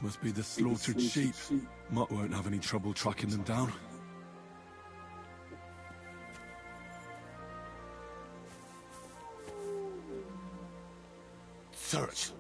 must be the slaughtered sheep. Mutt won't have any trouble tracking them down. Search.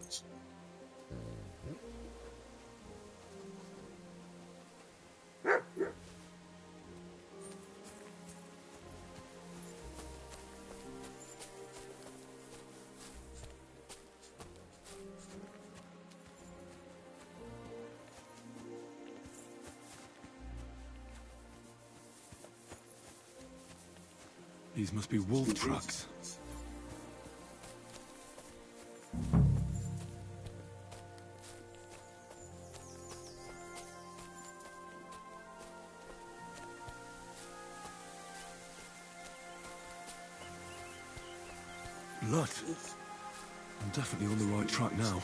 These must be wolf tracks. Blood. I'm definitely on the right track now.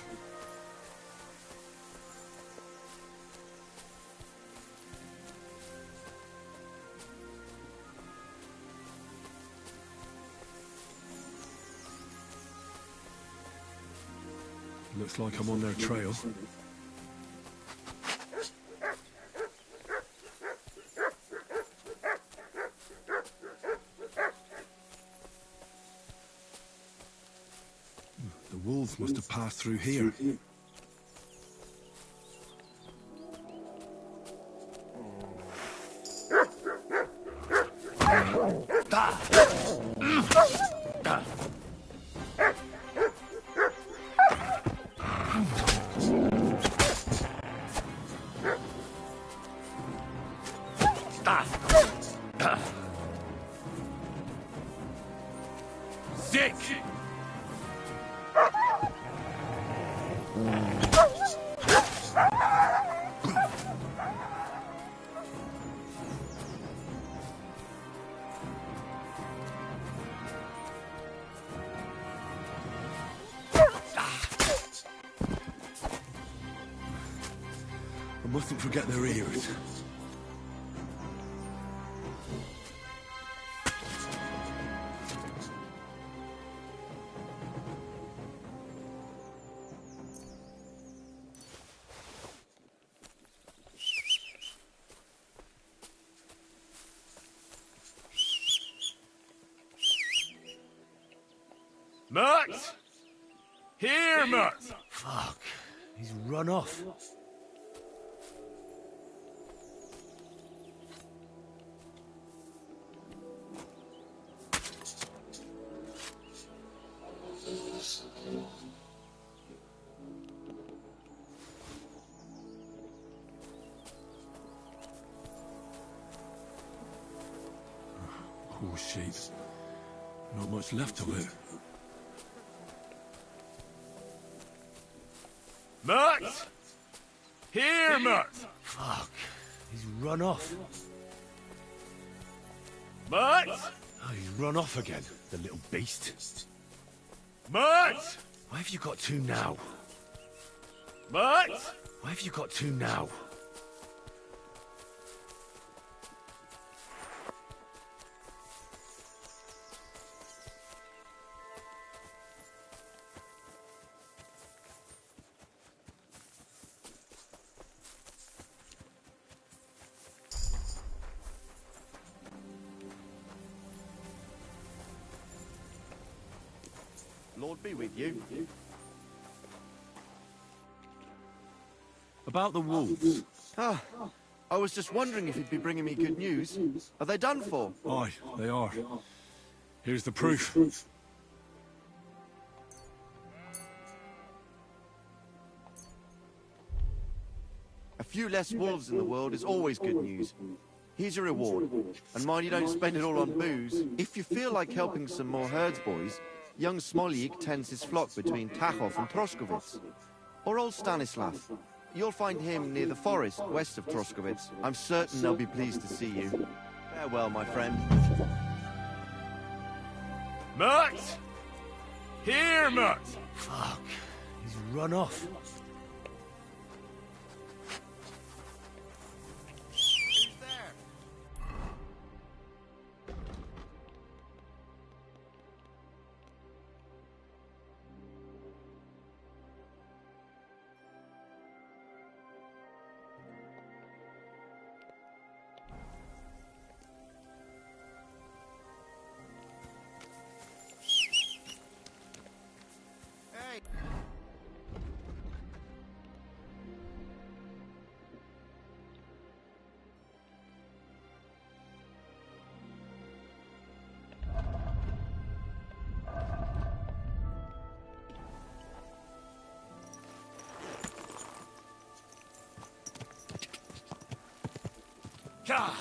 Looks like I'm on their trail. The wolves must have passed through here. Sick! I mustn't forget their ears. Mutt! Here, Mutt! Fuck. He's run off. Poor sheep. Not much left of it. Mutt! Here, Mutt! Fuck. He's run off. Mutt! Oh, he's run off again, the little beast. Mutt! Why have you got two now? Mutt! Why have you got two now? Lord be with you. About the wolves. Ah, I was just wondering if you'd be bringing me good news. Are they done for? Aye, they are. Here's the proof. A few less wolves in the world is always good news. Here's your reward. And mind you don't spend it all on booze. If you feel like helping some more herds boys, young Smolik tends his flock between Tachov and Troskowitz. Or old Stanislav. You'll find him near the forest west of Troskowitz. I'm certain they'll be pleased to see you. Farewell, my friend. Mutt! Here, Mutt! Fuck. He's run off. Gah!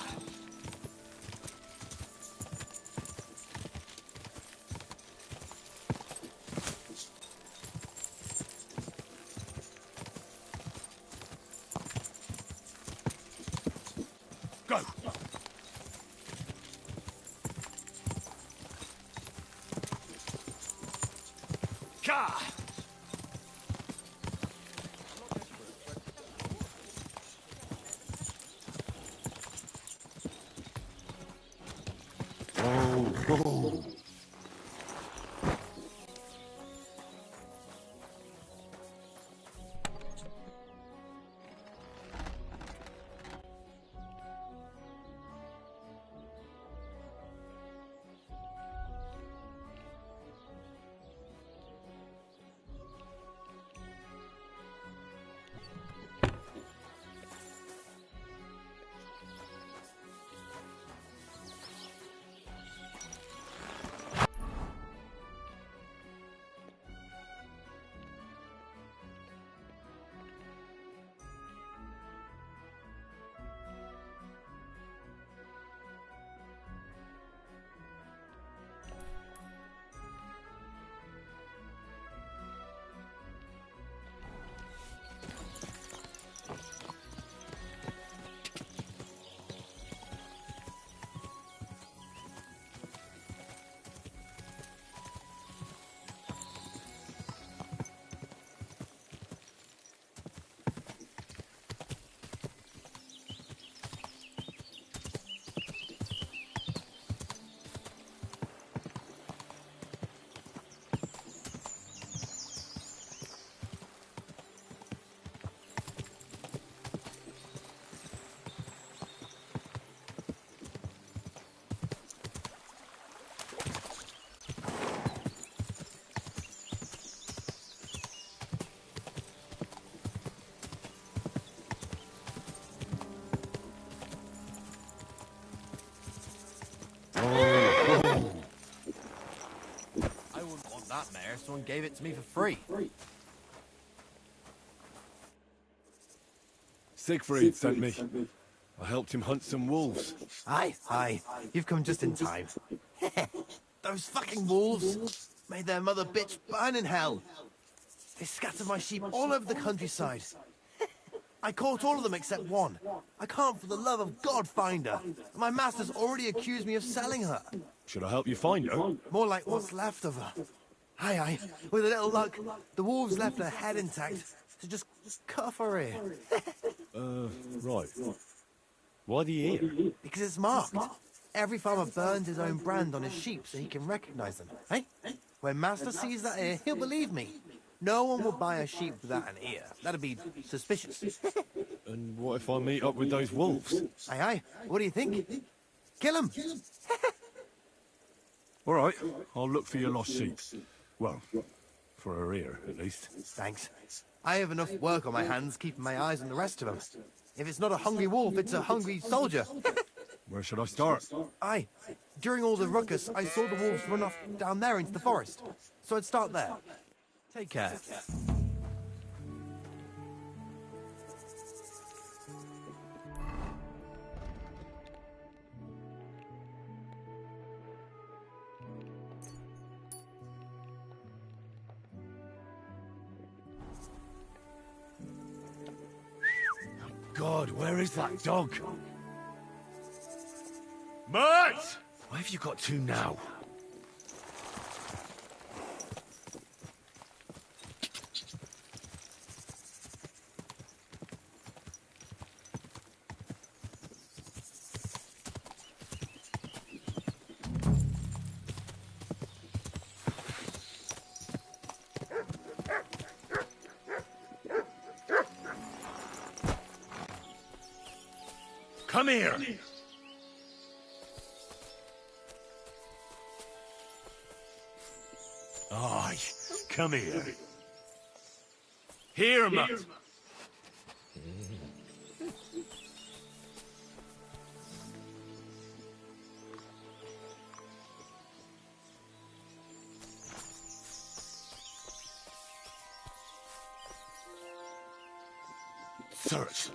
Go! Gah! I wouldn't want that mare if someone gave it to me for free. Siegfried sent me. I helped him hunt some wolves. Aye. You've come just in time. Those fucking wolves made their mother bitch burn in hell. They scattered my sheep all over the countryside. I caught all of them except one. I can't for the love of God find her. My master's already accused me of selling her. Should I help you find her? More like what's left of her. Aye. With a little luck, the wolves left her head intact. So just cut off her ear. Right. Why the ear? Because it's marked. Every farmer burns his own brand on his sheep so he can recognize them. Eh? When master sees that ear, he'll believe me. No one will buy a sheep without an ear. That'd be suspicious. And what if I meet up with those wolves? Aye. What do you think? Kill him. All right, I'll look for your lost sheep. Well, for her ear, at least. Thanks. I have enough work on my hands keeping my eyes on the rest of them. If it's not a hungry wolf, it's a hungry soldier. Where should I start? Aye. During all the ruckus, I saw the wolves run off down there into the forest. So I'd start there. Take care. God, where is that dog? Mert! Where have you got to now? Come here! Aye, come here. Here, Mert! Search.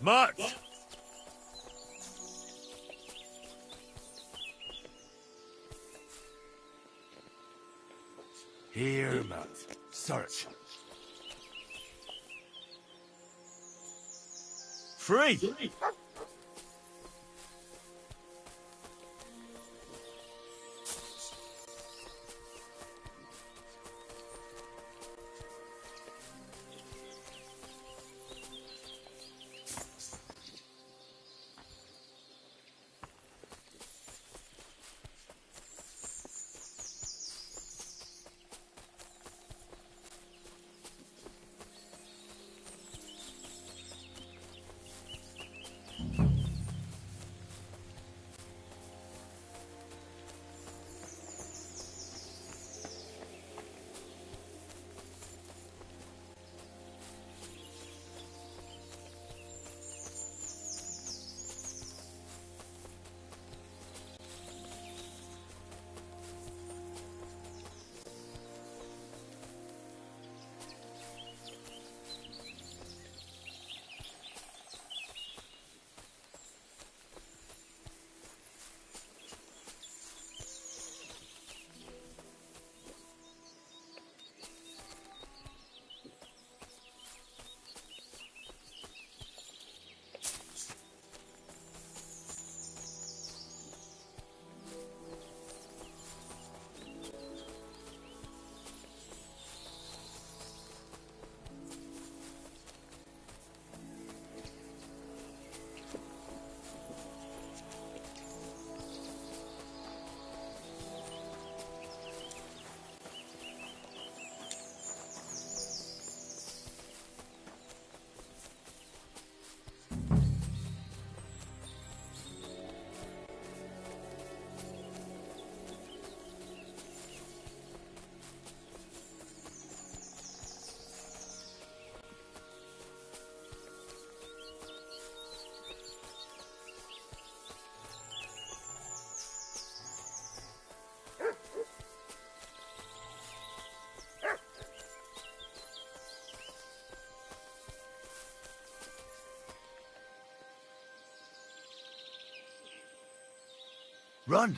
March! Here, Matt. Search. Free! Run!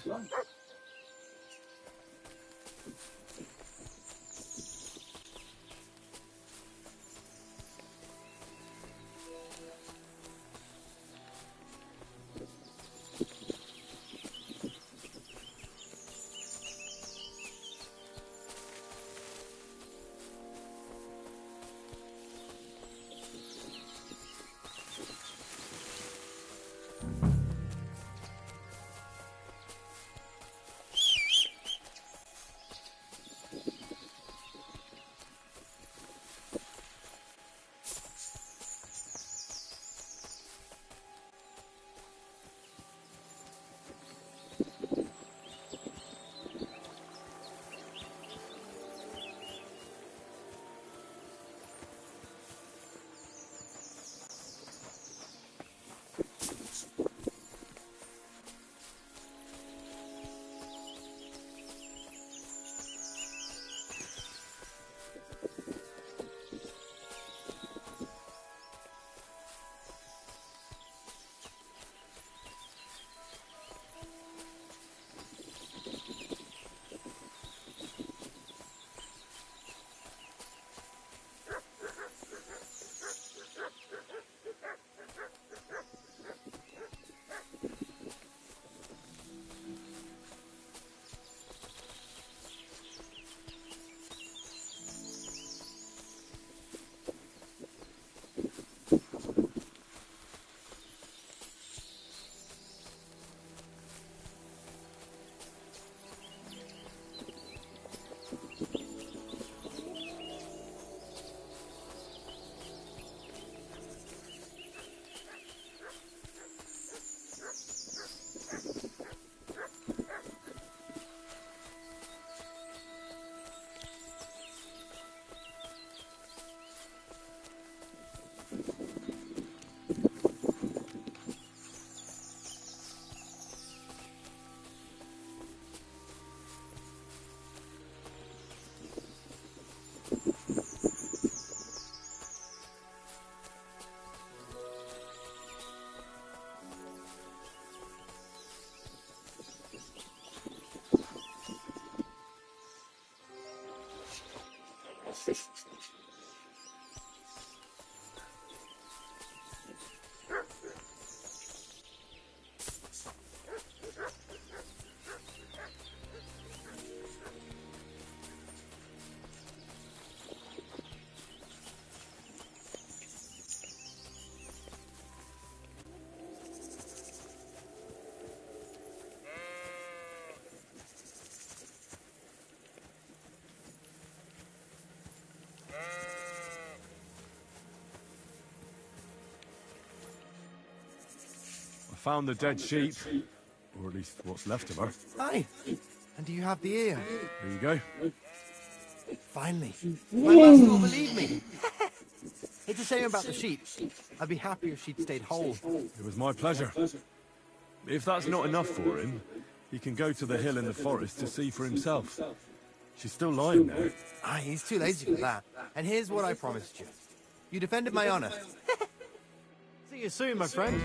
I found the dead sheep, or at least what's left of her. Aye. And do you have the ear? There you go. Finally. My master will believe me. It's a shame about the sheep. I'd be happier if she'd stayed whole. It was my pleasure. If that's not enough for him, he can go to the hill in the forest to see for himself. She's still lying there. Aye, he's too lazy for that. And here's what I promised you. You defended my honor. See you soon, my friend.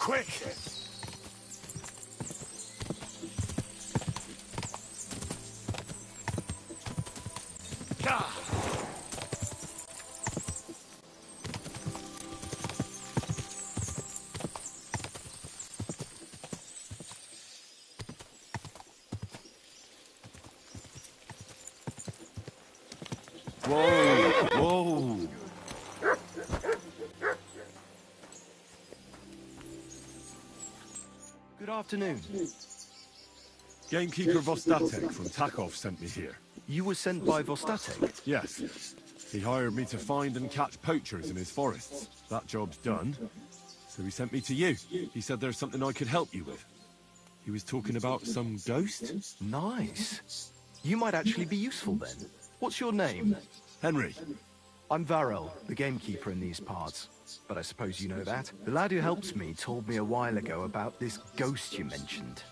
Quick! Ka! Whoa! Whoa! Good afternoon. Gamekeeper Vostatek from Takov sent me here. You were sent by Vostatek? Yes. He hired me to find and catch poachers in his forests. That job's done. So he sent me to you. He said there's something I could help you with. He was talking about some ghost? Nice. You might actually be useful then. What's your name? Henry. I'm Varel, the gamekeeper in these parts. But I suppose you know that. The lad who helps me told me a while ago about this ghost you mentioned.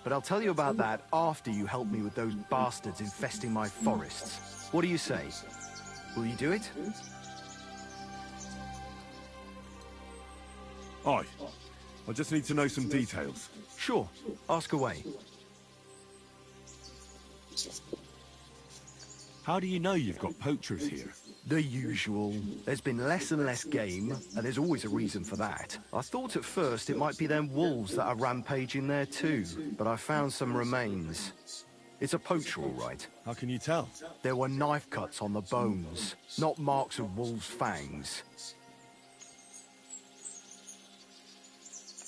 But I'll tell you about that after you help me with those bastards infesting my forests. What do you say? Will you do it? Aye. I just need to know some details. Sure. Ask away. How do you know you've got poachers here? The usual. There's been less and less game, and there's always a reason for that. I thought at first it might be them wolves that are rampaging there too, but I found some remains. It's a poacher, all right. How can you tell? There were knife cuts on the bones, not marks of wolves' fangs.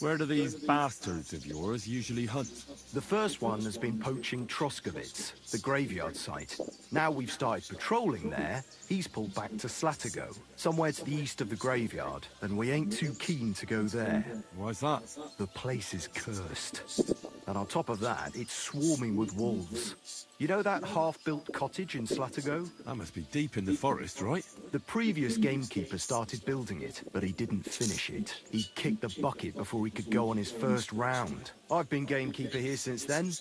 Where do these bastards of yours usually hunt? The first one has been poaching Troskovitz, the graveyard site. Now we've started patrolling there, he's pulled back to Slatigo, somewhere to the east of the graveyard, and we ain't too keen to go there. Why's that? The place is cursed. And on top of that, it's swarming with wolves. You know that half-built cottage in Slatigo? That must be deep in the forest, right? The previous gamekeeper started building it, but he didn't finish it. He kicked the bucket before he could go on his first round. I've been gamekeeper here since then,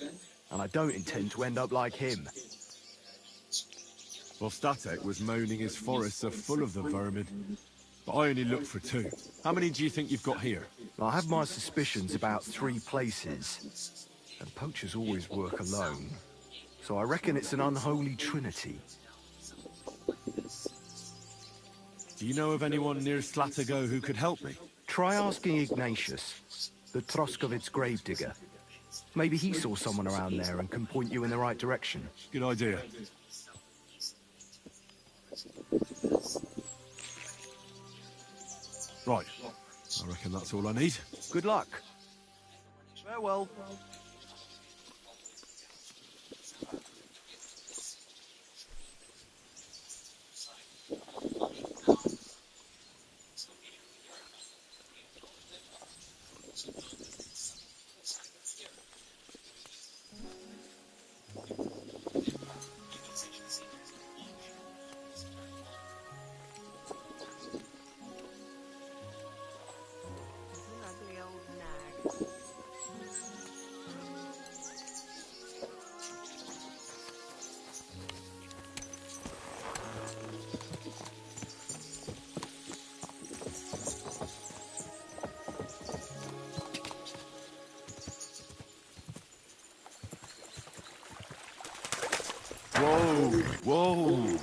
and I don't intend to end up like him. Vostatek was moaning his forests are full of the vermin, but I only looked for 2. How many do you think you've got here? I have my suspicions about 3 places, and poachers always work alone. So I reckon it's an unholy trinity. Do you know of anyone near Slatigo who could help me? Try asking Ignatius, the Troskovitz gravedigger. Maybe he saw someone around there and can point you in the right direction. Good idea. Right. I reckon that's all I need. Good luck. Farewell. Ugly old nag. Whoa! Whoa!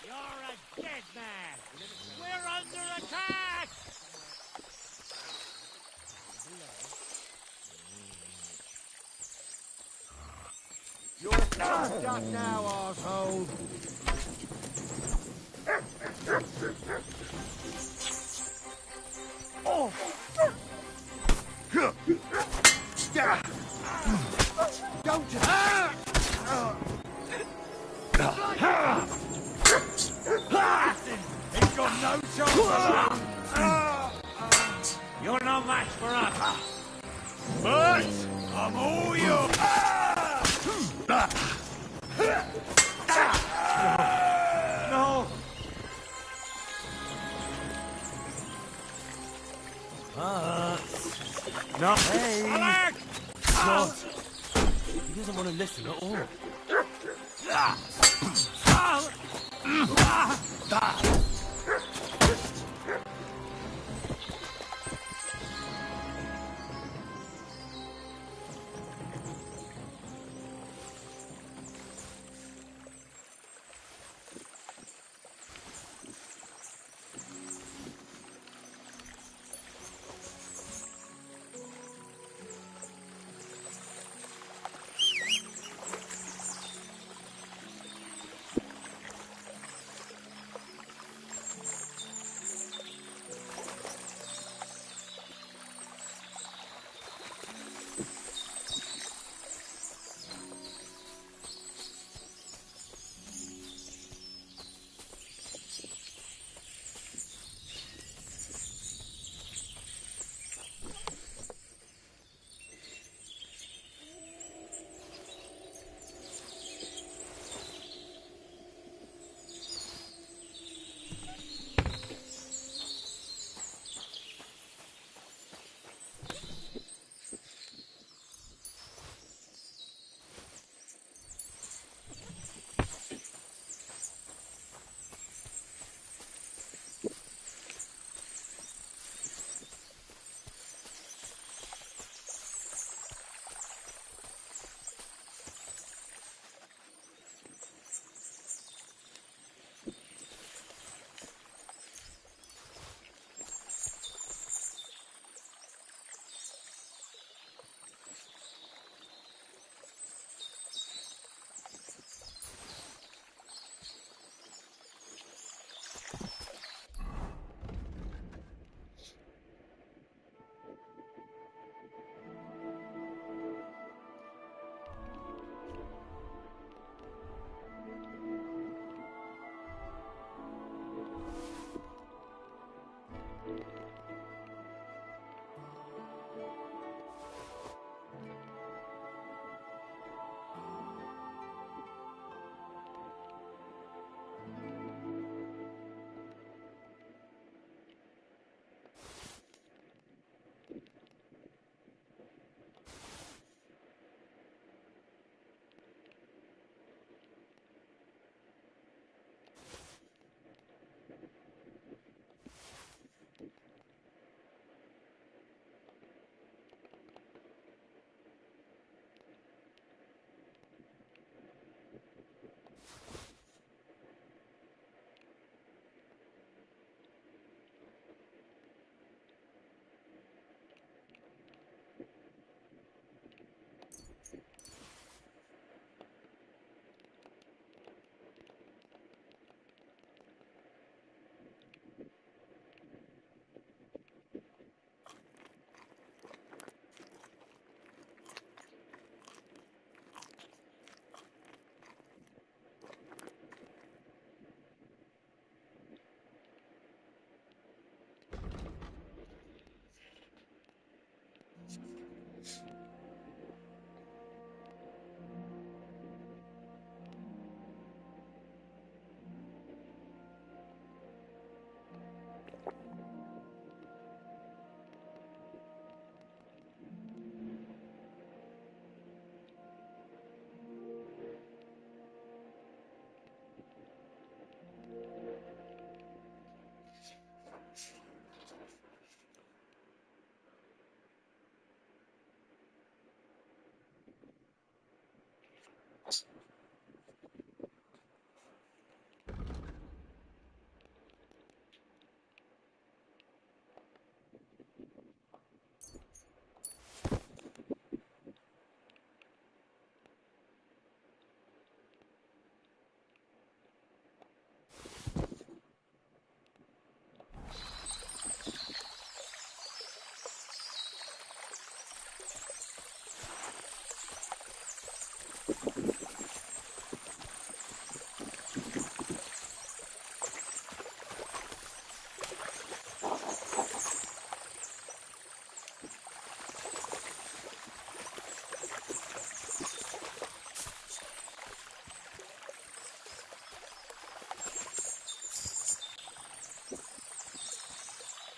You're a dead man! We're under attack! You're stuck now, arsehole! Oh! Don't you... He's got no chance! You're no match for us! But I'm all yours! No! No. Hey! Alec! God. He doesn't want to listen at all.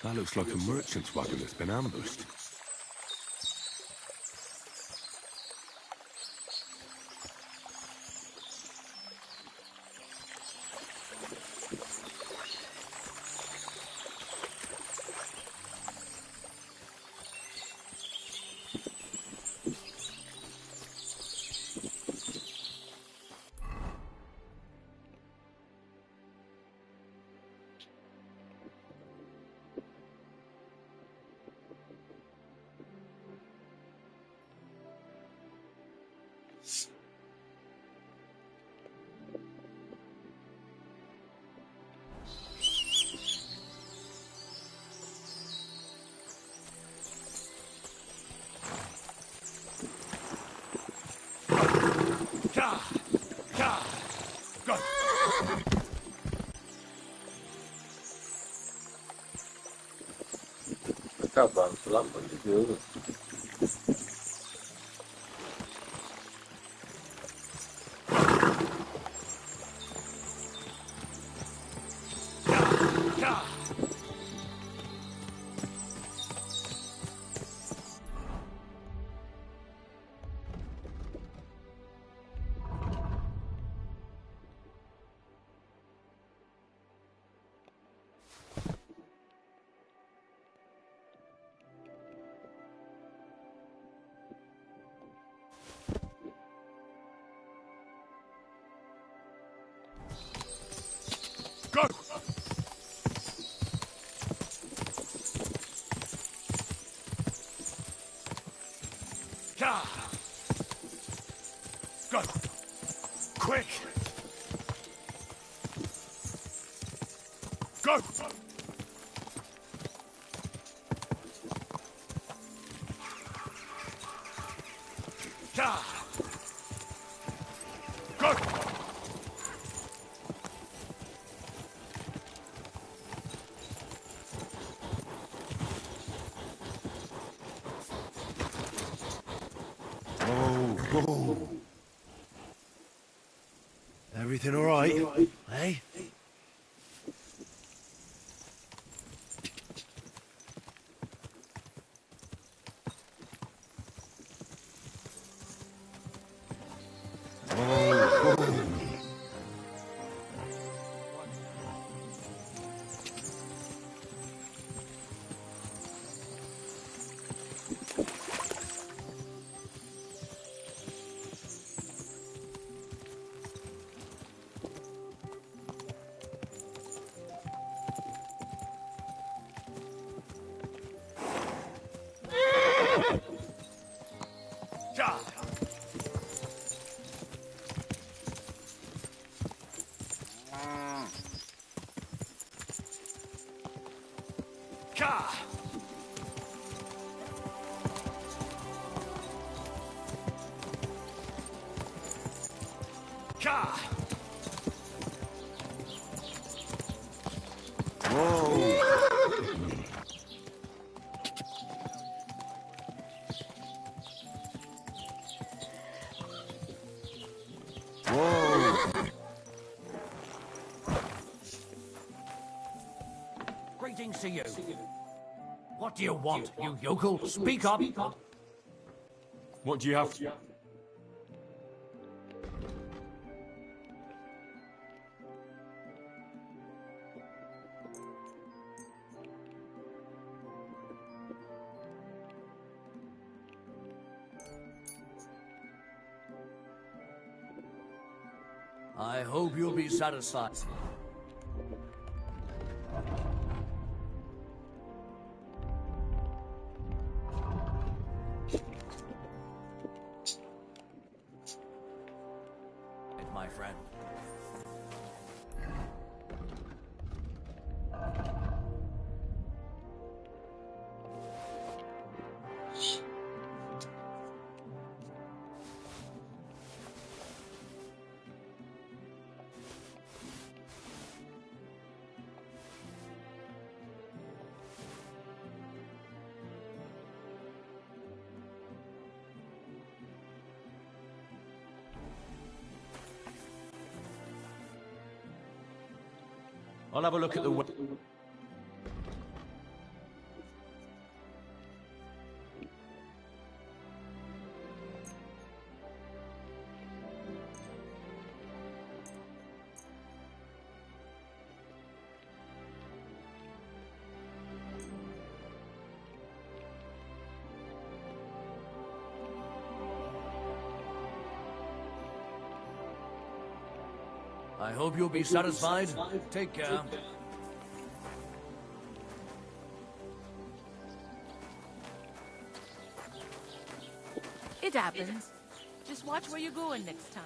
That looks like a merchant's wagon that's been ambushed. Acabando pelo amor de Deus. Go! Go! Quick! Go! Go! Whoa. Everything all right? Hey? Greetings to you. What do you want, you yokel? Speak up. What do you have? I hope you'll be satisfied. My friend. I'll have a look at the... I hope you'll be satisfied. Take care. It happens. Just watch where you're going next time.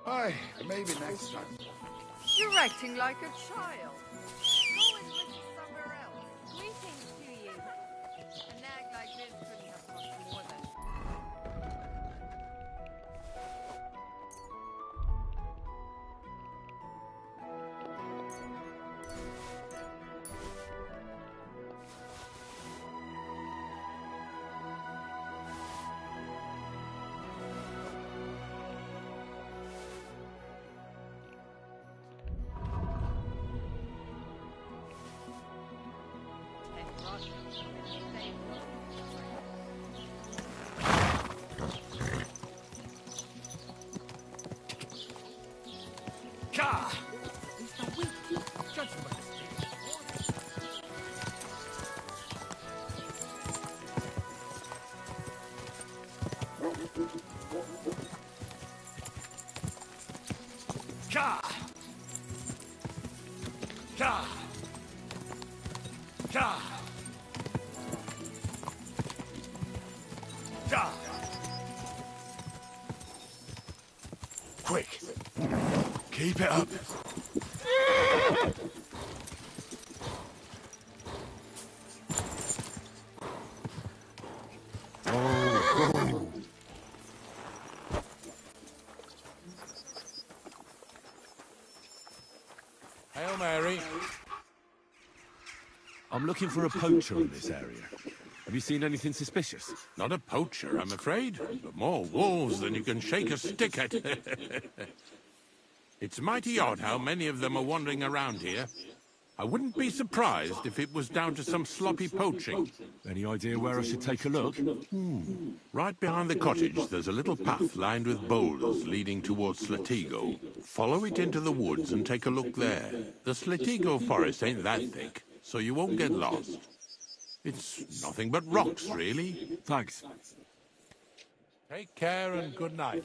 Aye, maybe next time. You're acting like a child. Go and live somewhere else. Greetings to you. A nag like this couldn't have cost more than... Ka! Ka! Ka! Ka! Ka! Quick. Keep it up. Hail Mary. I'm looking for a poacher in this area. Have you seen anything suspicious? Not a poacher, I'm afraid, but more wolves than you can shake a stick at. It's mighty odd how many of them are wandering around here. I wouldn't be surprised if it was down to some sloppy poaching. Any idea where I should take a look? Right behind the cottage, there's a little path lined with boulders leading towards Slatigo. Follow it into the woods and take a look there. The Slatigo forest ain't that thick, so you won't get lost. It's nothing but rocks, really. Thanks. Take care and good night.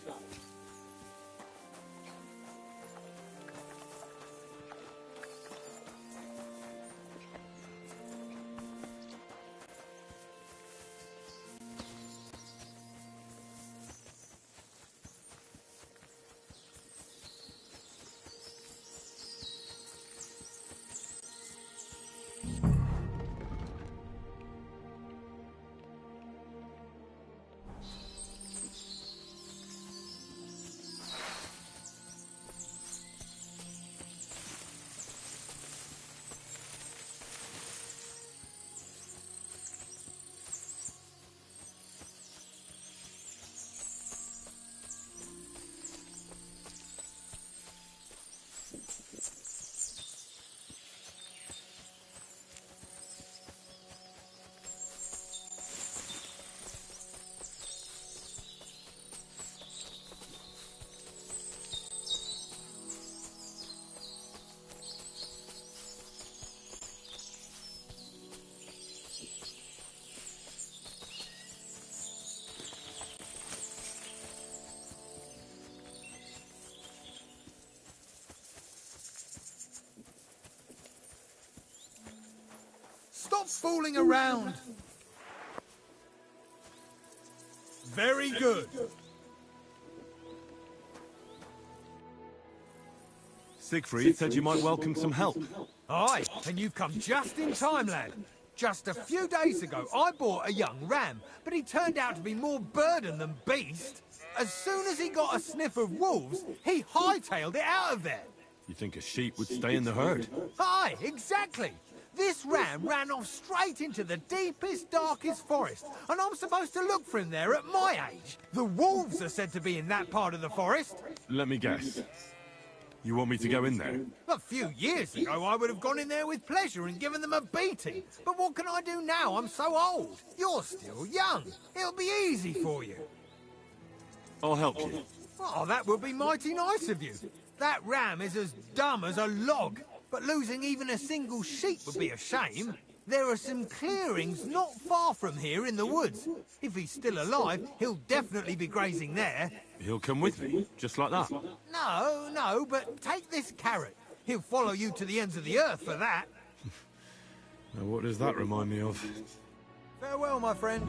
Stop fooling around. Very good. Siegfried said you might welcome some help. Aye, and you've come just in time, lad. Just a few days ago, I bought a young ram, but he turned out to be more burden than beast. As soon as he got a sniff of wolves, he hightailed it out of there. You think a sheep would stay in the herd? Aye, exactly. This ram ran off straight into the deepest, darkest forest, and I'm supposed to look for him there at my age. The wolves are said to be in that part of the forest. Let me guess. You want me to go in there? A few years ago, I would have gone in there with pleasure and given them a beating. But what can I do now? I'm so old. You're still young. It'll be easy for you. I'll help you. Oh, that would be mighty nice of you. That ram is as dumb as a log, but losing even a single sheep would be a shame. There are some clearings not far from here in the woods. If he's still alive, he'll definitely be grazing there. He'll come with me, just like that. No, but take this carrot. He'll follow you to the ends of the earth for that. Now, what does that remind me of? Farewell, my friend.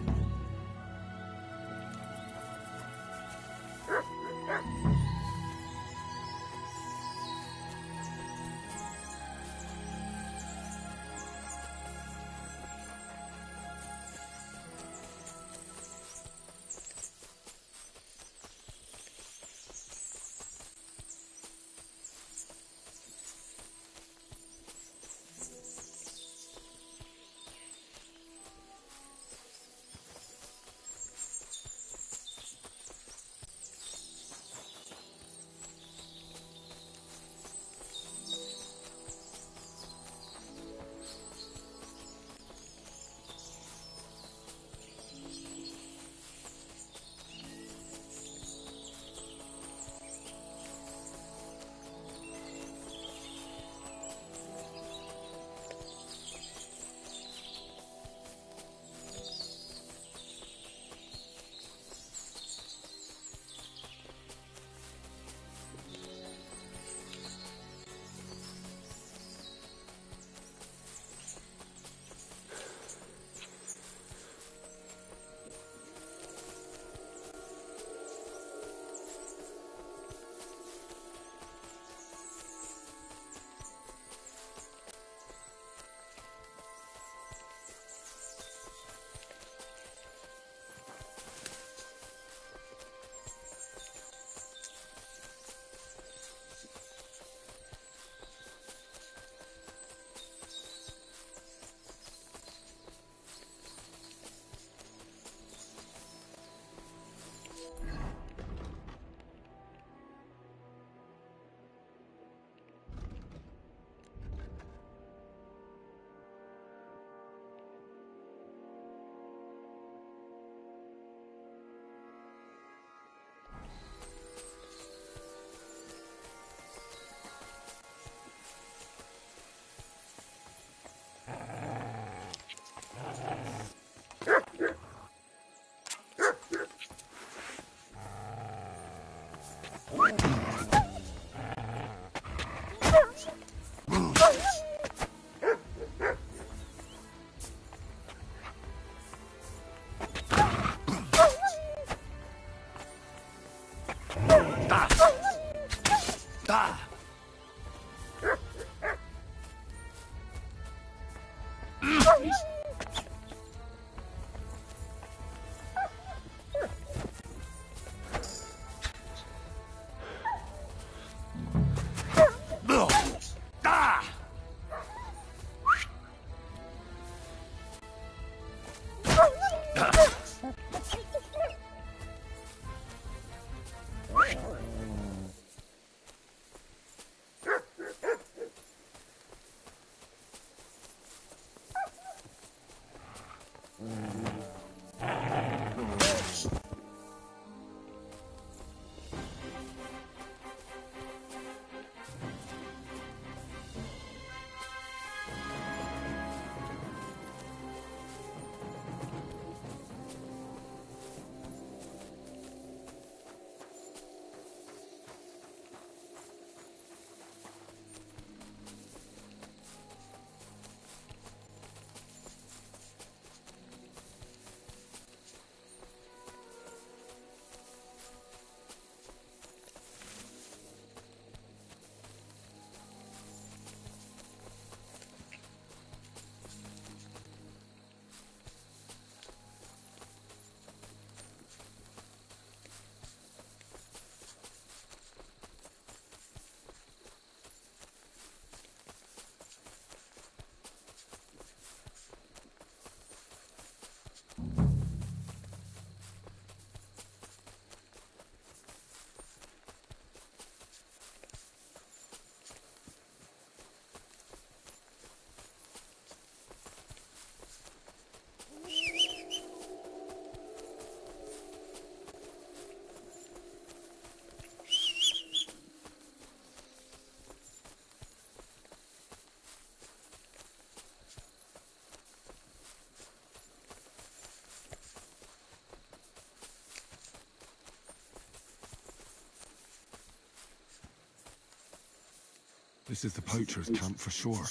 This is the poacher's camp for sure.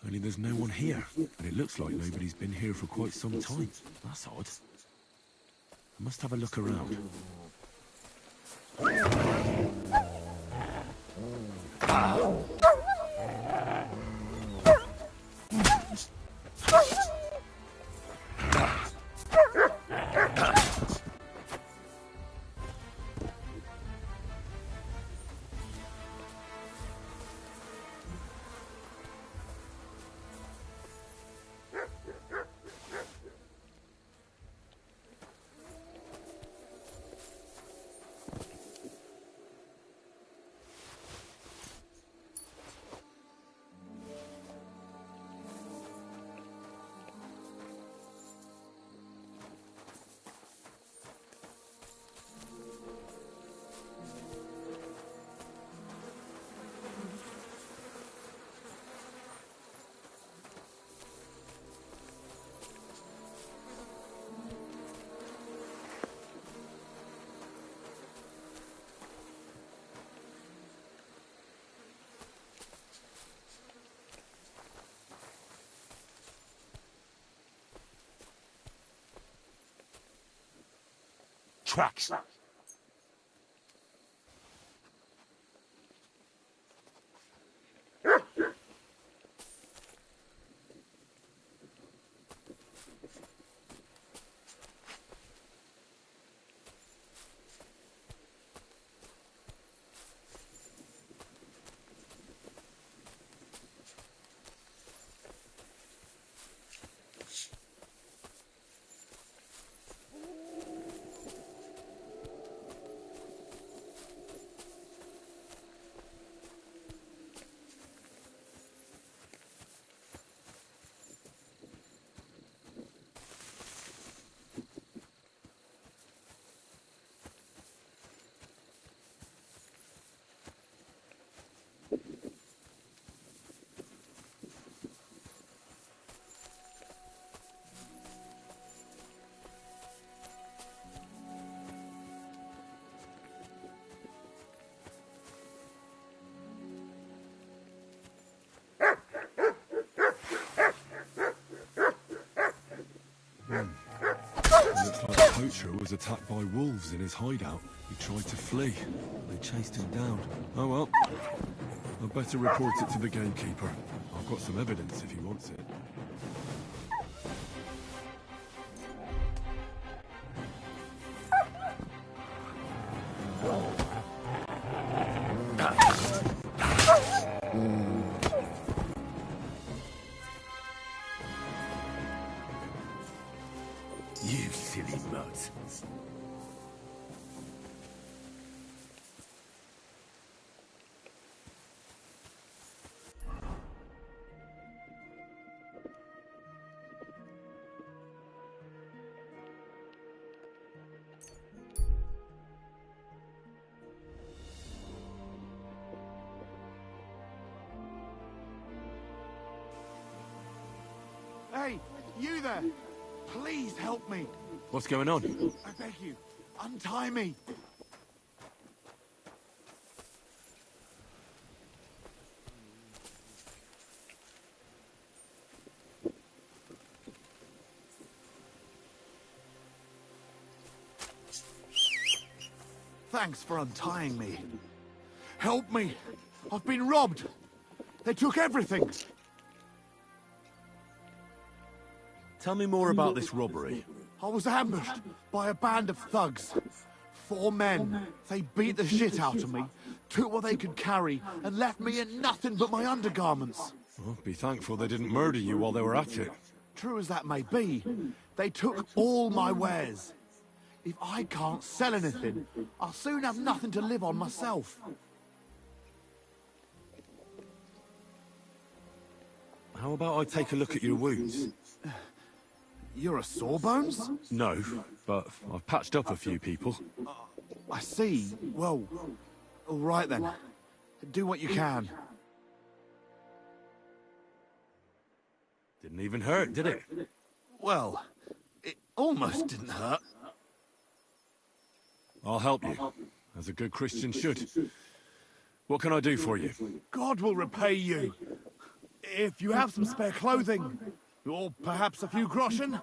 Only there's no one here, and it looks like nobody's been here for quite some time. That's odd. I must have a look around. Tracks! Looks like the poacher was attacked by wolves in his hideout. He tried to flee. They chased him down. Oh well. I'd better report it to the gamekeeper. I've got some evidence if he wants it. You silly mutt. Hey, you there! Please help me. What's going on? I beg you, untie me. Thanks for untying me. Help me. I've been robbed. They took everything. Tell me more about this robbery. I was ambushed by a band of thugs. 4 men. They beat the shit out of me, took what they could carry, and left me in nothing but my undergarments. Well, be thankful they didn't murder you while they were at it. True as that may be, they took all my wares. If I can't sell anything, I'll soon have nothing to live on myself. How about I take a look at your wounds? You're a Sawbones? No, but I've patched up a few people. I see. Well, all right then. Do what you can. Didn't even hurt, did it? Well, it almost didn't hurt. I'll help you, as a good Christian should. What can I do for you? God will repay you. If you have some spare clothing, or perhaps a few groschen,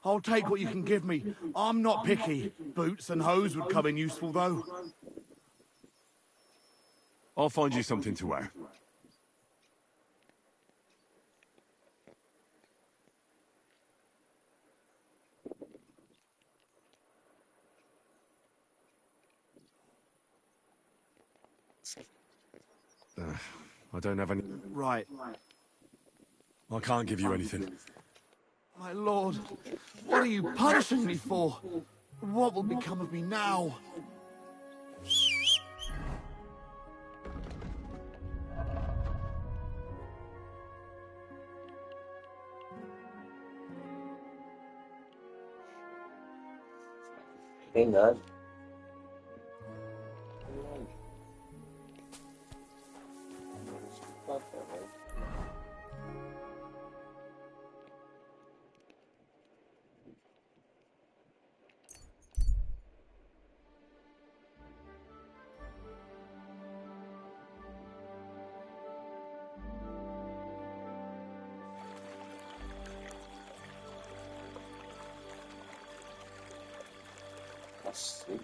I'll take what you can give me. I'm not picky. Boots and hose would come in useful, though. I'll find you something to wear. I don't have any... Right. I can't give you anything. My lord, what are you punishing me for? What will become of me now? Hang on. See.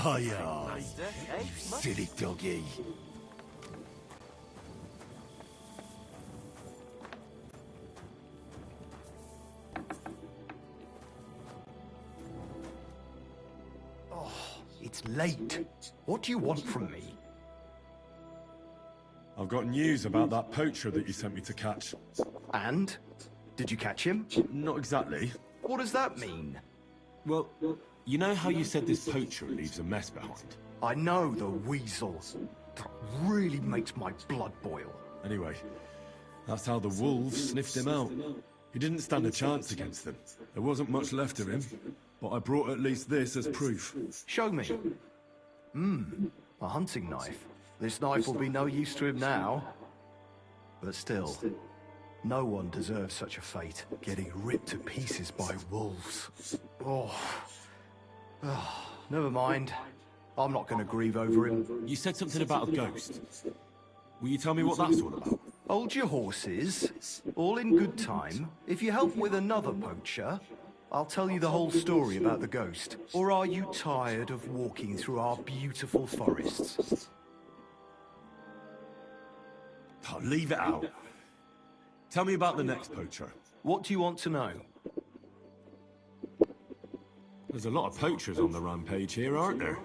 Oh, yeah. You silly doggy. Oh, it's late. What do you want from me? I've got news about that poacher that you sent me to catch. And? Did you catch him? Not exactly. What does that mean? Well, you know how you said this poacher leaves a mess behind? I know, the weasel. That really makes my blood boil. Anyway, that's how the wolves sniffed him out. He didn't stand a chance against them. There wasn't much left of him, but I brought at least this as proof. Show me. A hunting knife. This knife will be no use to him now. But still, no one deserves such a fate, getting ripped to pieces by wolves. Oh, never mind. I'm not going to grieve over him. You said something about a ghost. Will you tell me what that's all about? Hold your horses. All in good time. If you help with another poacher, I'll tell you the whole story about the ghost. Or are you tired of walking through our beautiful forests? Oh, leave it out. Tell me about the next poacher. What do you want to know? There's a lot of poachers on the rampage here, aren't there?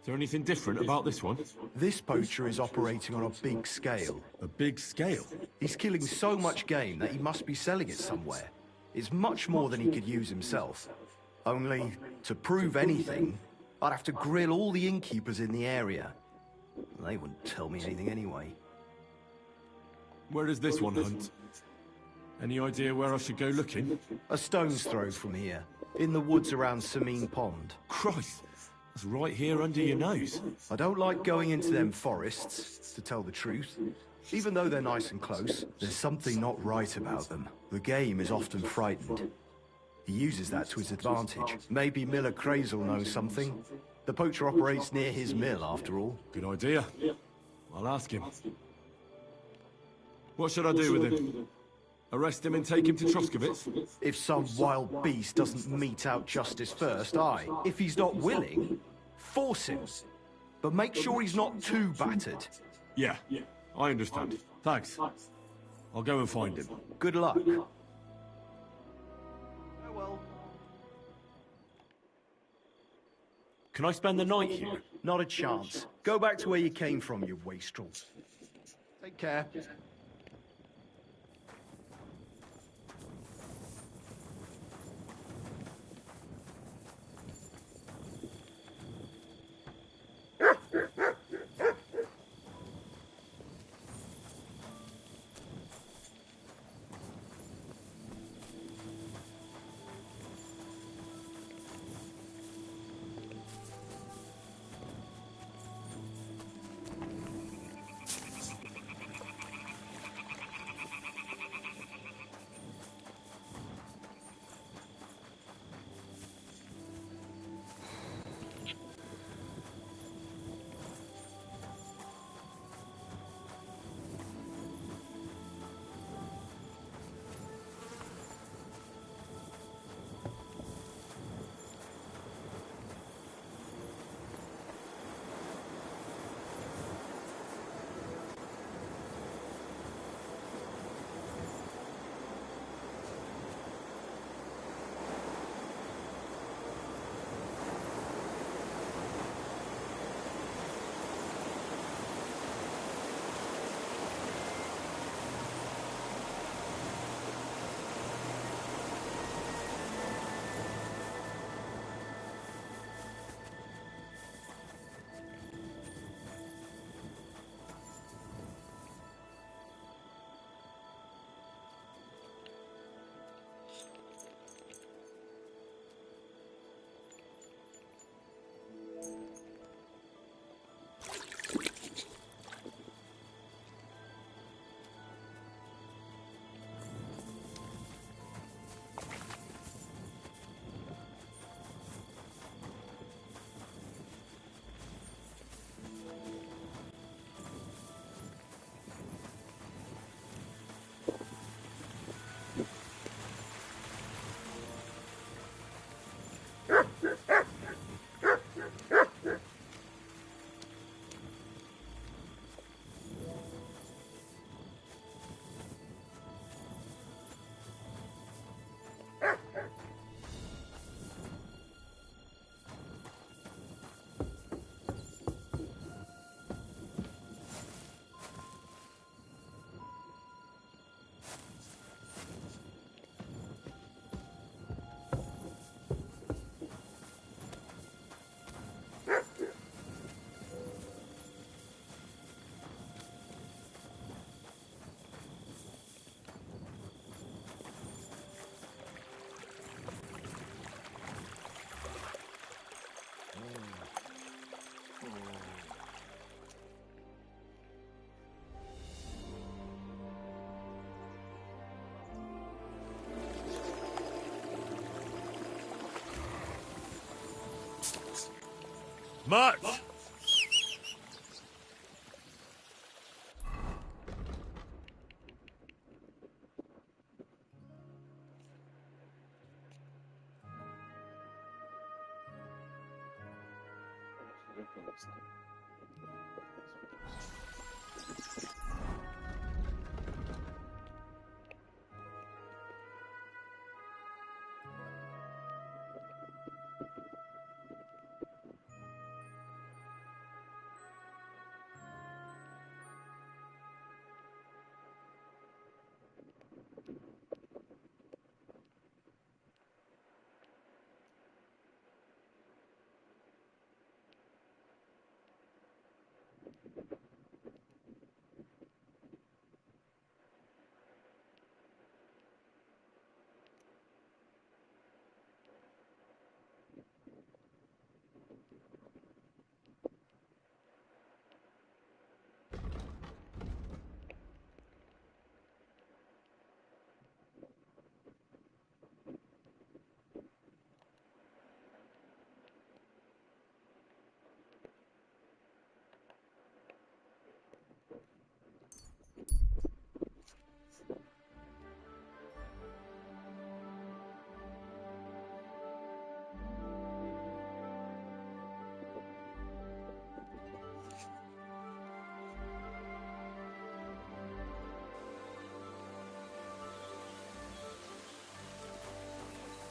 Is there anything different about this one? This poacher is operating on a big scale. A big scale? He's killing so much game that he must be selling it somewhere. It's much more than he could use himself. Only, to prove anything, I'd have to grill all the innkeepers in the area. They wouldn't tell me anything anyway. Where does this one hunt? Any idea where I should go looking? A stone's throw from here, in the woods around Sameen Pond. Christ, that's right here under your nose. I don't like going into them forests, to tell the truth. Even though they're nice and close, there's something not right about them. The game is often frightened. He uses that to his advantage. Maybe Miller Crazel knows something. The poacher operates near his mill, after all. Good idea. I'll ask him. What should I do with him? Arrest him and take him to Troskovitz? If some wild beast doesn't mete out justice first, aye. If he's not willing, force him. But make sure he's not too battered. Yeah, I understand. Thanks. I'll go and find him. Good luck. Farewell. Can I spend the night here? Not a chance. Go back to where you came from, you wastrel. Take care. March!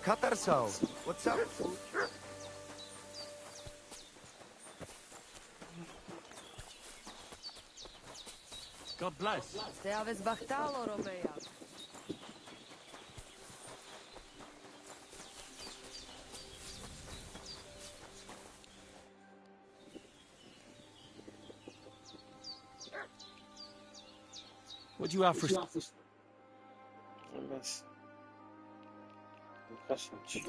Katarso, what's up? God bless. Te aveți bahtalo, Romea. What do you have for... Zamiast wykaszać.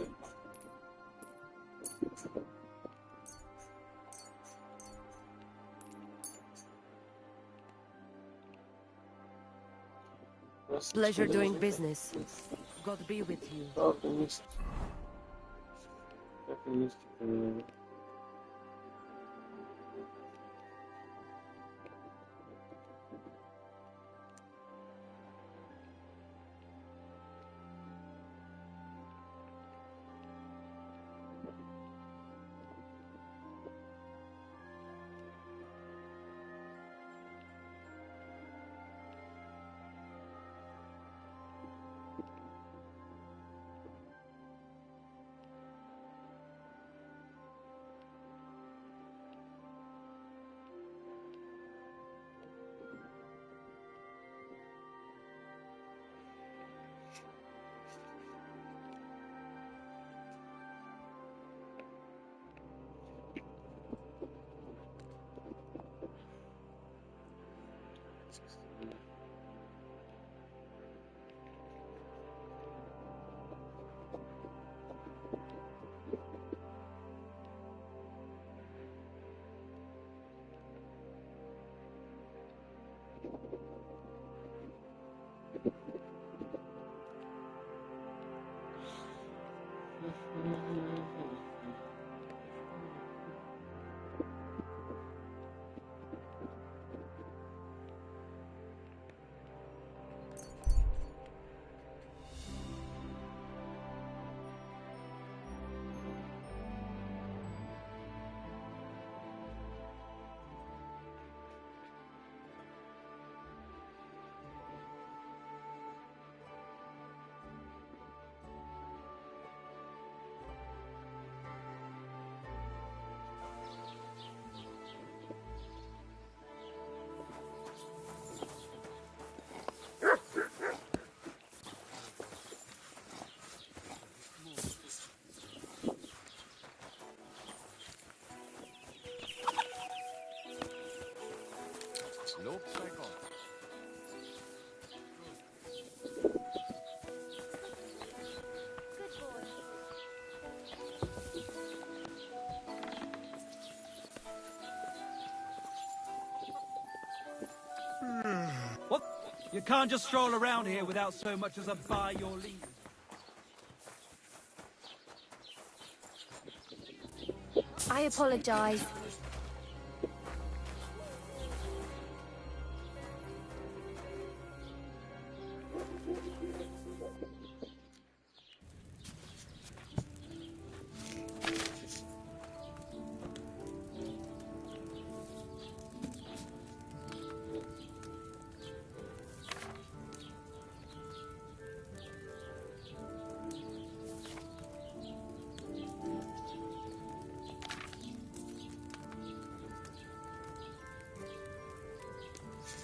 Pleasure doing business. God be with you. Trochę jest... Trochę jest... What? You can't just stroll around here without so much as a by your leave. I apologize.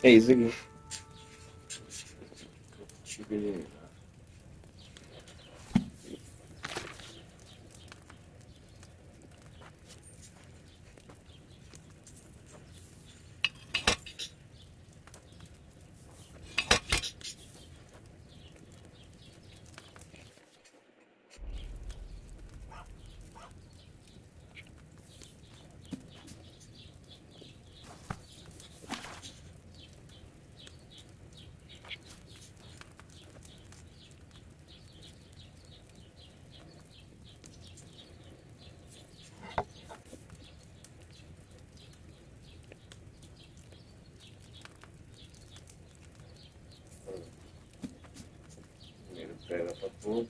É isso aqui. Cheguei. Primeiro pega para tudo.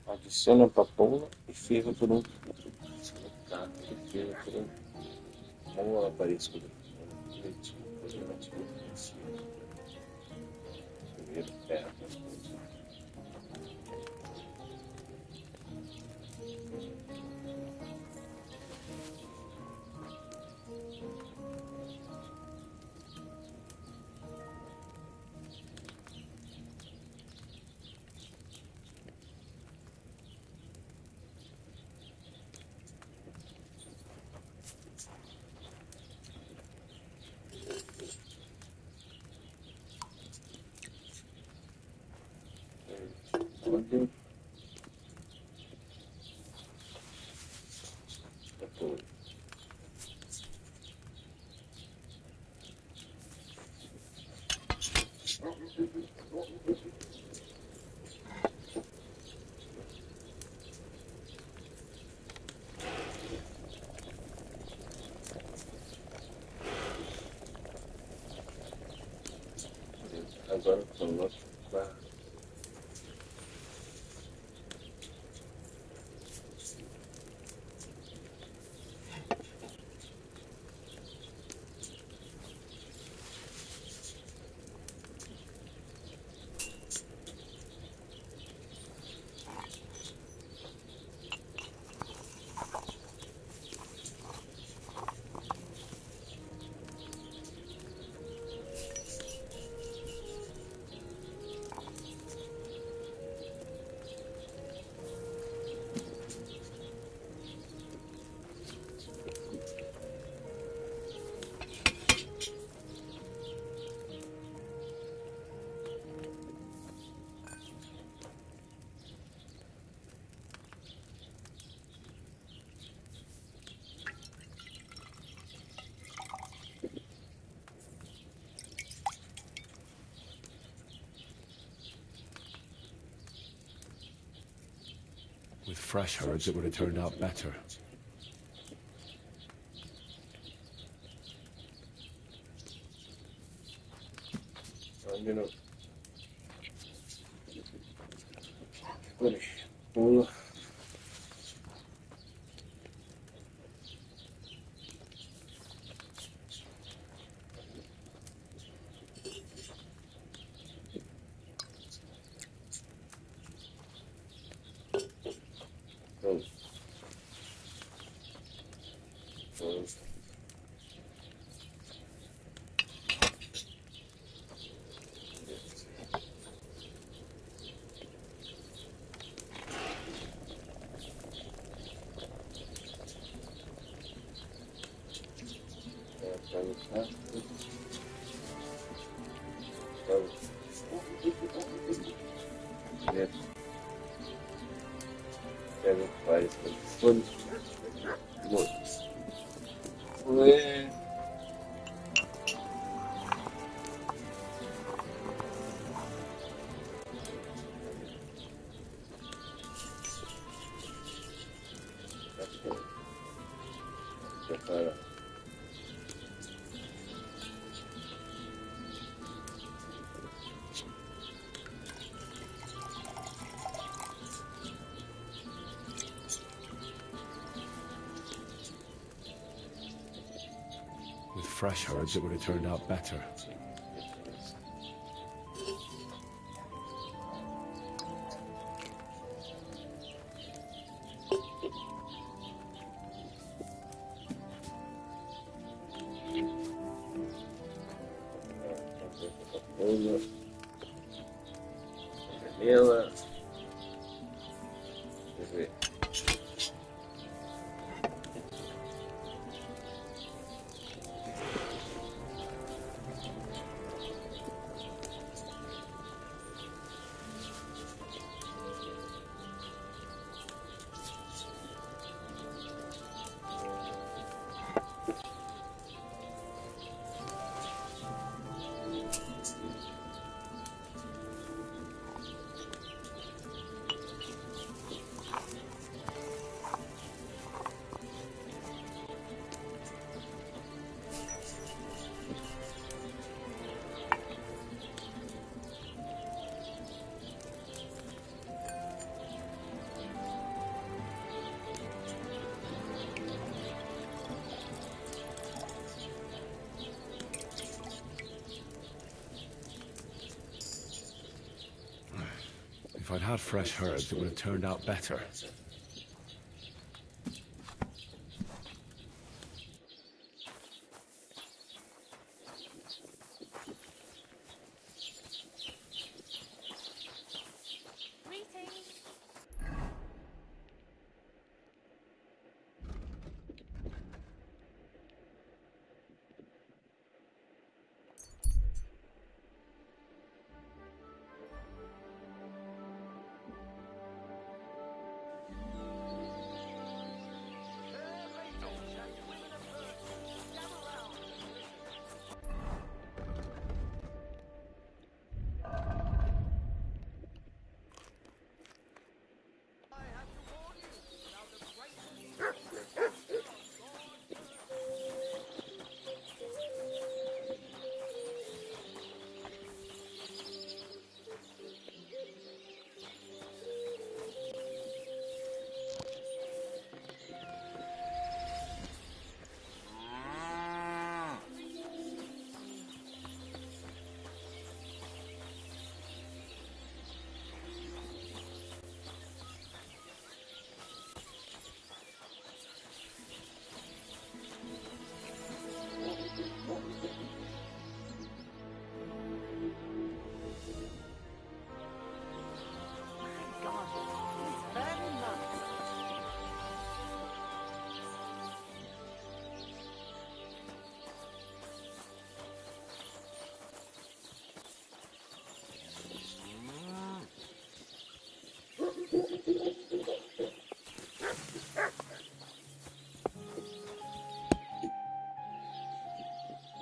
Adiciona a papoula e ferra por um. Tá, e ferra por um. Como aparece com primeiro pega para tudo. Onde? Papoula. Agora coloca. With fresh herds, it would have turned out better. Minuto. Pula. Pronto. Pronto. Pega o faz, 뭐, 왜, 약간, With fresh herbs, it would have turned out better. Uno, mierda. Desde, If I'd had fresh herbs, it would have turned out better.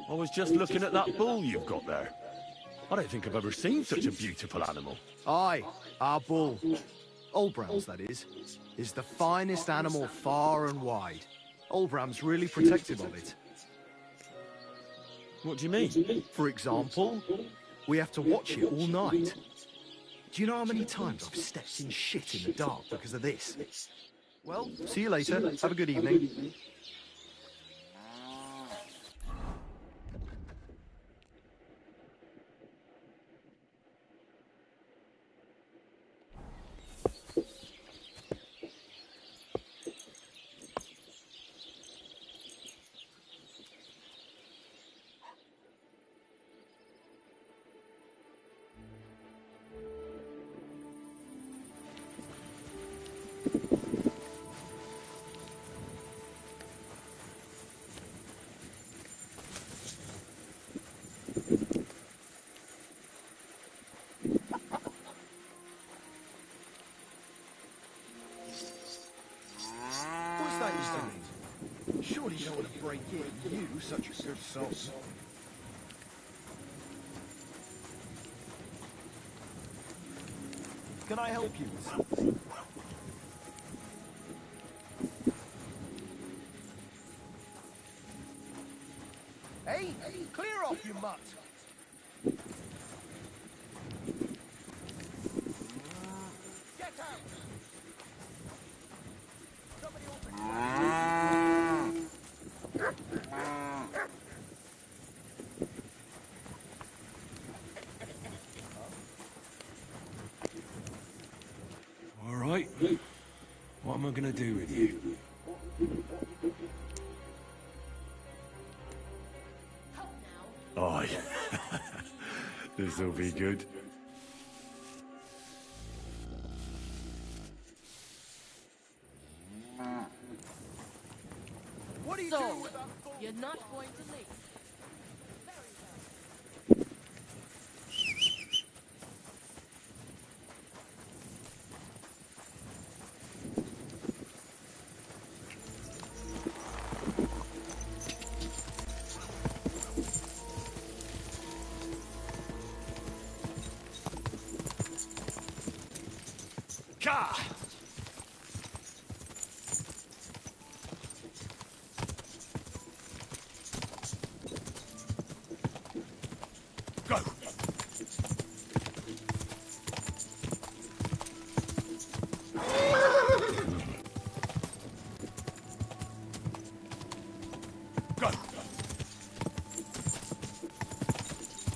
I was just looking at that bull you've got there. I don't think I've ever seen such a beautiful animal. Aye, our bull. Olbram's, that is the finest animal far and wide. Olbram's really protective of it. What do you mean? For example, we have to watch it all night. Do you know how many times I've stepped in shit in the dark because of this? Well, see you later. Have a good evening. What's that you're doing? Surely you don't want to break in, you, such a good soul. Can I help you with something? Hey, clear off, you mutt! Get out! Somebody All right. What am I gonna do with you? Aye. This'll be good. What are you So, doing with that fool? you're not going to leave. Ka! Go! Go!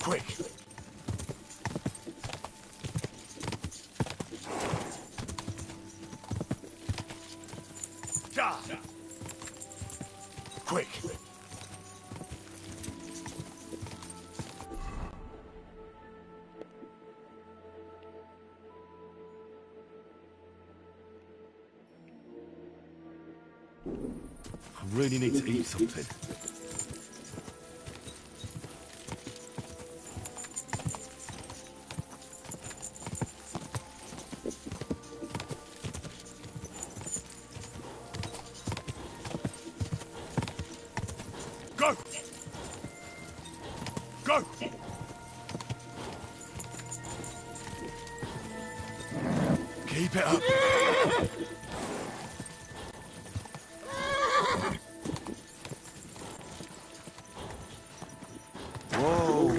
Quick! Ja! Quick! I really need to eat something. Go! Go! Keep it up. Whoa.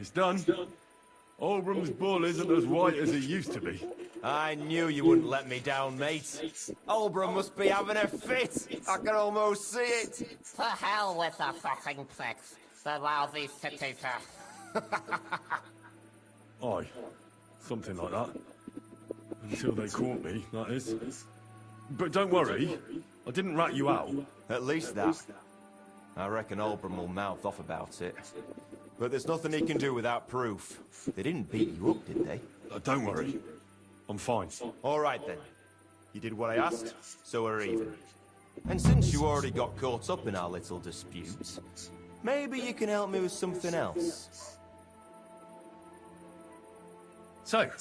It's done. Olbram's bull isn't as white as it used to be. I knew you wouldn't let me down, mate. Olbram must be having a fit. I can almost see it. To hell with the fucking pricks. The lousy city Aye. Something like that. Until they caught me, that is. But don't worry. I didn't rat you out. At least that. I reckon Olbram will mouth off about it. But there's nothing he can do without proof. They didn't beat you up, did they? Don't worry. I'm fine. All right, then. You did what I asked, so we're even. And since you already got caught up in our little dispute, maybe you can help me with something else. So,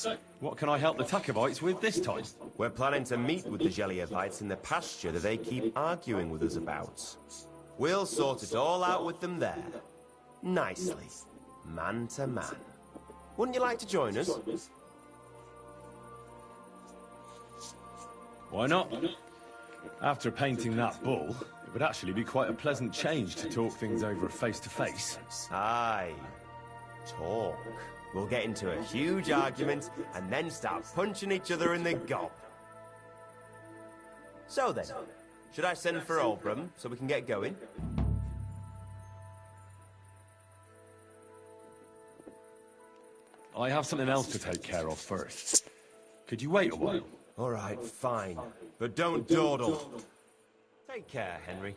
what can I help the Takovites with this time? We're planning to meet with the Geliovites in the pasture that they keep arguing with us about. We'll sort it all out with them there. Nicely. Man to man. Wouldn't you like to join us? Why not? After painting that bull, it would actually be quite a pleasant change to talk things over face to face. Aye. Talk. We'll get into a huge argument and then start punching each other in the gob. So then, should I send for Olbram so we can get going? I have something else to take care of first. Could you wait a while? All right, fine. But don't dawdle. Take care, Henry.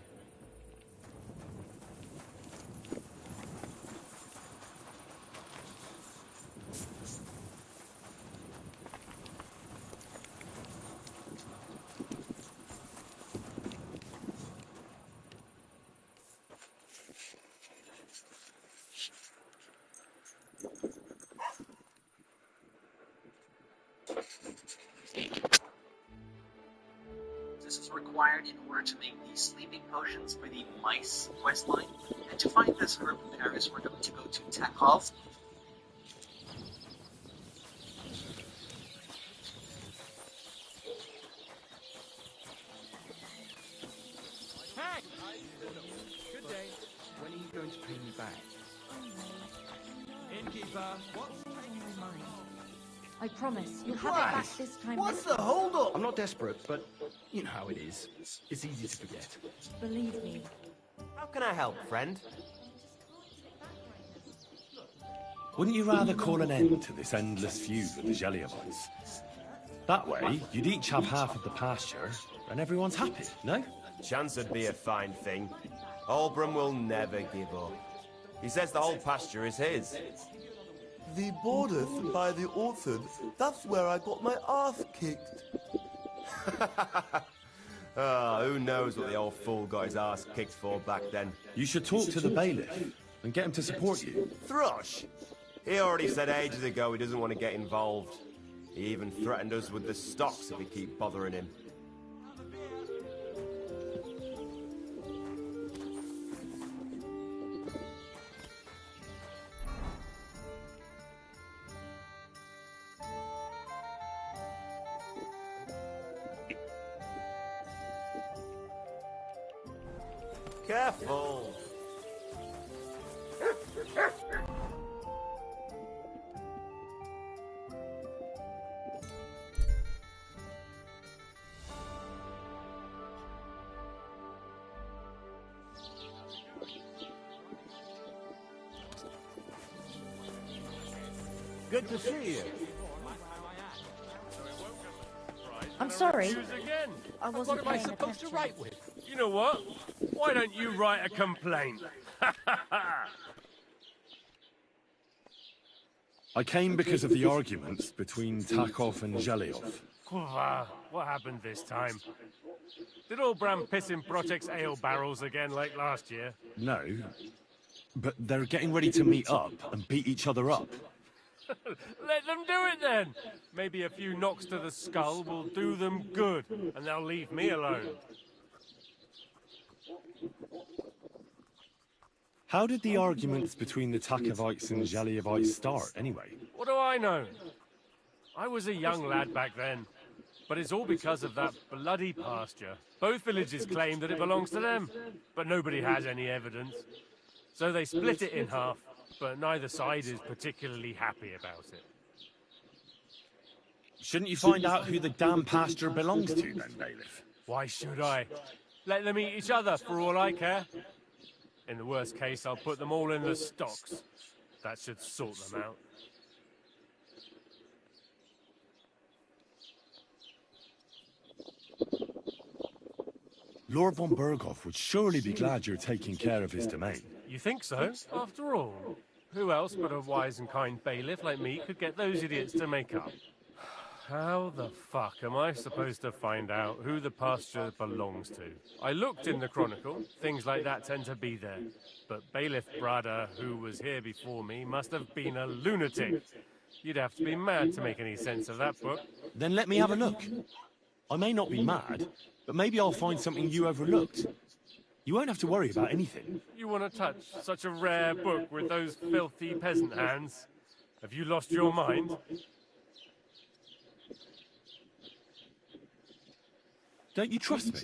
This is required in order to make the sleeping potions for the mice questline. And to find this herb in Paris, we're going to go to Takov. Hey! Good day. When are you going to pay me back? Innkeeper, what's paying your money? I promise, you'll have it back this time. What's the hold-up? I'm not desperate, but you know how it is. It's easy to forget. Believe me. How can I help, friend? Wouldn't you rather call an end to this endless feud with the Geliovites? That way, you'd each have half of the pasture, and everyone's happy, no? Chance would be a fine thing. Olbram will never give up. He says the whole pasture is his. The borders by the orchard, that's where I got my ass kicked. Who knows what the old fool got his ass kicked for back then. You should talk to the bailiff and get him to support you. Thrush! He already said ages ago he doesn't want to get involved. He even threatened us with the stocks if we keep bothering him. Careful! Good to see you. I'm sorry. Again. I wasn't What am I paying supposed to attention. write with? You know what? Why don't you write a complaint? I came because of the arguments between Takov and Zheliov. What happened this time? Did Olbram piss in Project's ale barrels again like last year? No, but they're getting ready to meet up and beat each other up. Let them do it then! Maybe a few knocks to the skull will do them good, and they'll leave me alone. How did the arguments between the Takovites and Zheliovites start, anyway? What do I know? I was a young lad back then, but it's all because of that bloody pasture. Both villages claim that it belongs to them, but nobody has any evidence. So they split it in half, but neither side is particularly happy about it. Shouldn't you find out who the damn pasture belongs to, then, Bailiff? Why should I? Let them eat each other, for all I care. In the worst case, I'll put them all in the stocks. That should sort them out. Lord von Berghoff would surely be glad you're taking care of his domain. You think so? After all, who else but a wise and kind bailiff like me could get those idiots to make up? How the fuck am I supposed to find out who the pasture belongs to? I looked in the Chronicle. Things like that tend to be there. But Bailiff Brada, who was here before me, must have been a lunatic. You'd have to be mad to make any sense of that book. Then let me have a look. I may not be mad, but maybe I'll find something you overlooked. You won't have to worry about anything. You want to touch such a rare book with those filthy peasant hands? Have you lost your mind? Don't you trust me?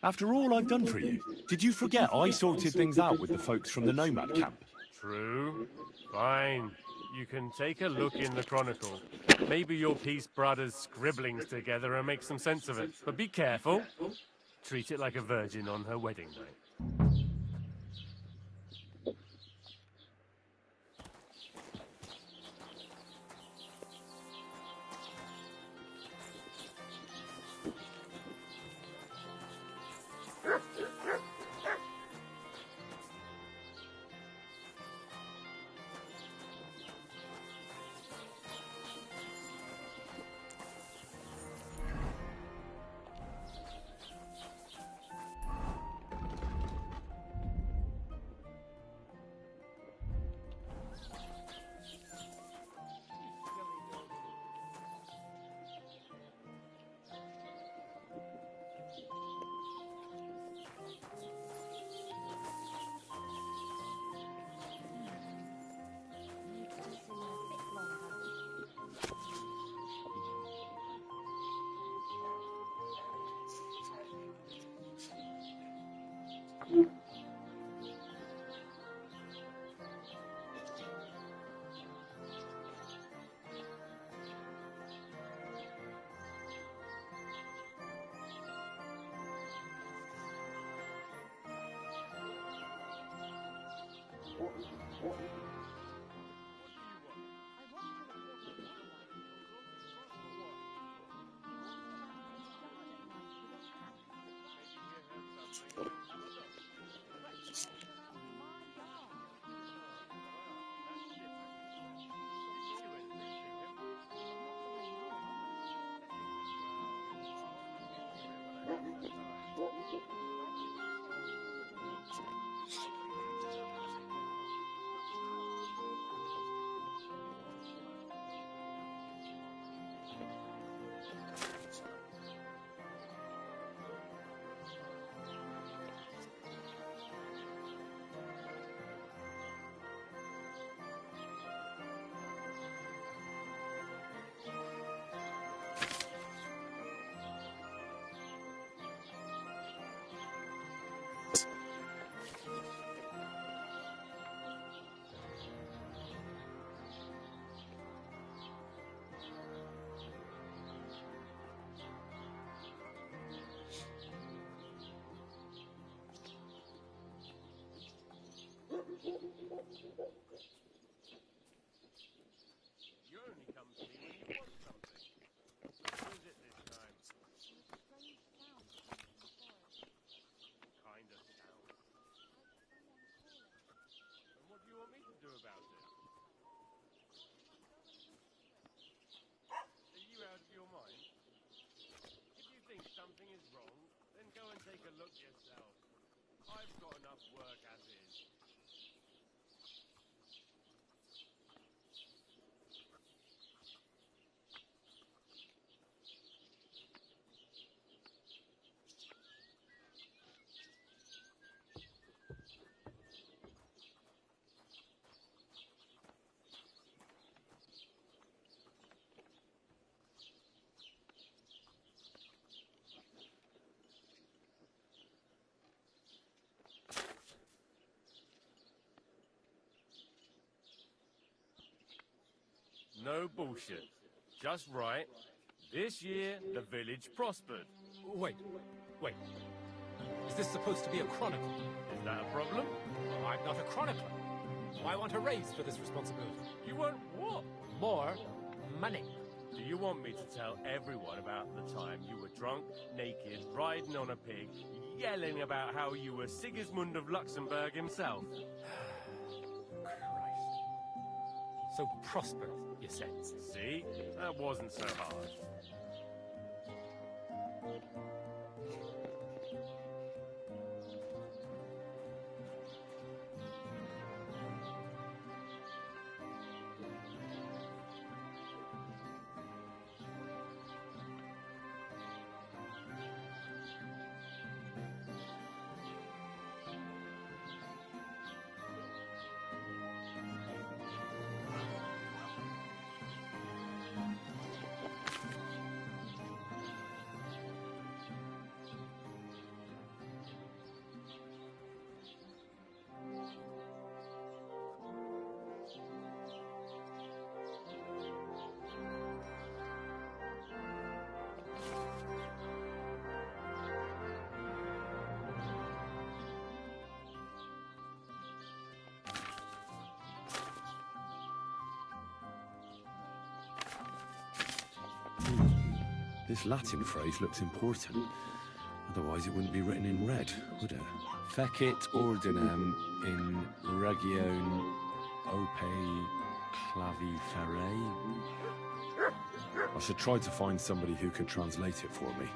After all I've done for you, did you forget I sorted things out with the folks from the Nomad camp? True. Fine. You can take a look in the Chronicle. Maybe you'll piece brothers' scribblings together and make some sense of it. But be careful. Treat it like a virgin on her wedding night. You only come to me when you want something. Who is it this time? Kind of sound. And what do you want me to do about it? Are you out of your mind? If you think something is wrong, then go and take a look yourself. I've got enough work as is. No bullshit. Just right. This year, the village prospered. Wait. Is this supposed to be a chronicle? Is that a problem? I'm not a chronicler. I want a raise for this responsibility. You want what? More money. Do you want me to tell everyone about the time you were drunk, naked, riding on a pig, yelling about how you were Sigismund of Luxembourg himself? Christ. So prosperous, you said. See? That wasn't so hard. This Latin phrase looks important. Otherwise it wouldn't be written in red, would it? Fecit ordinem in region ope claviferae. I should try to find somebody who can translate it for me.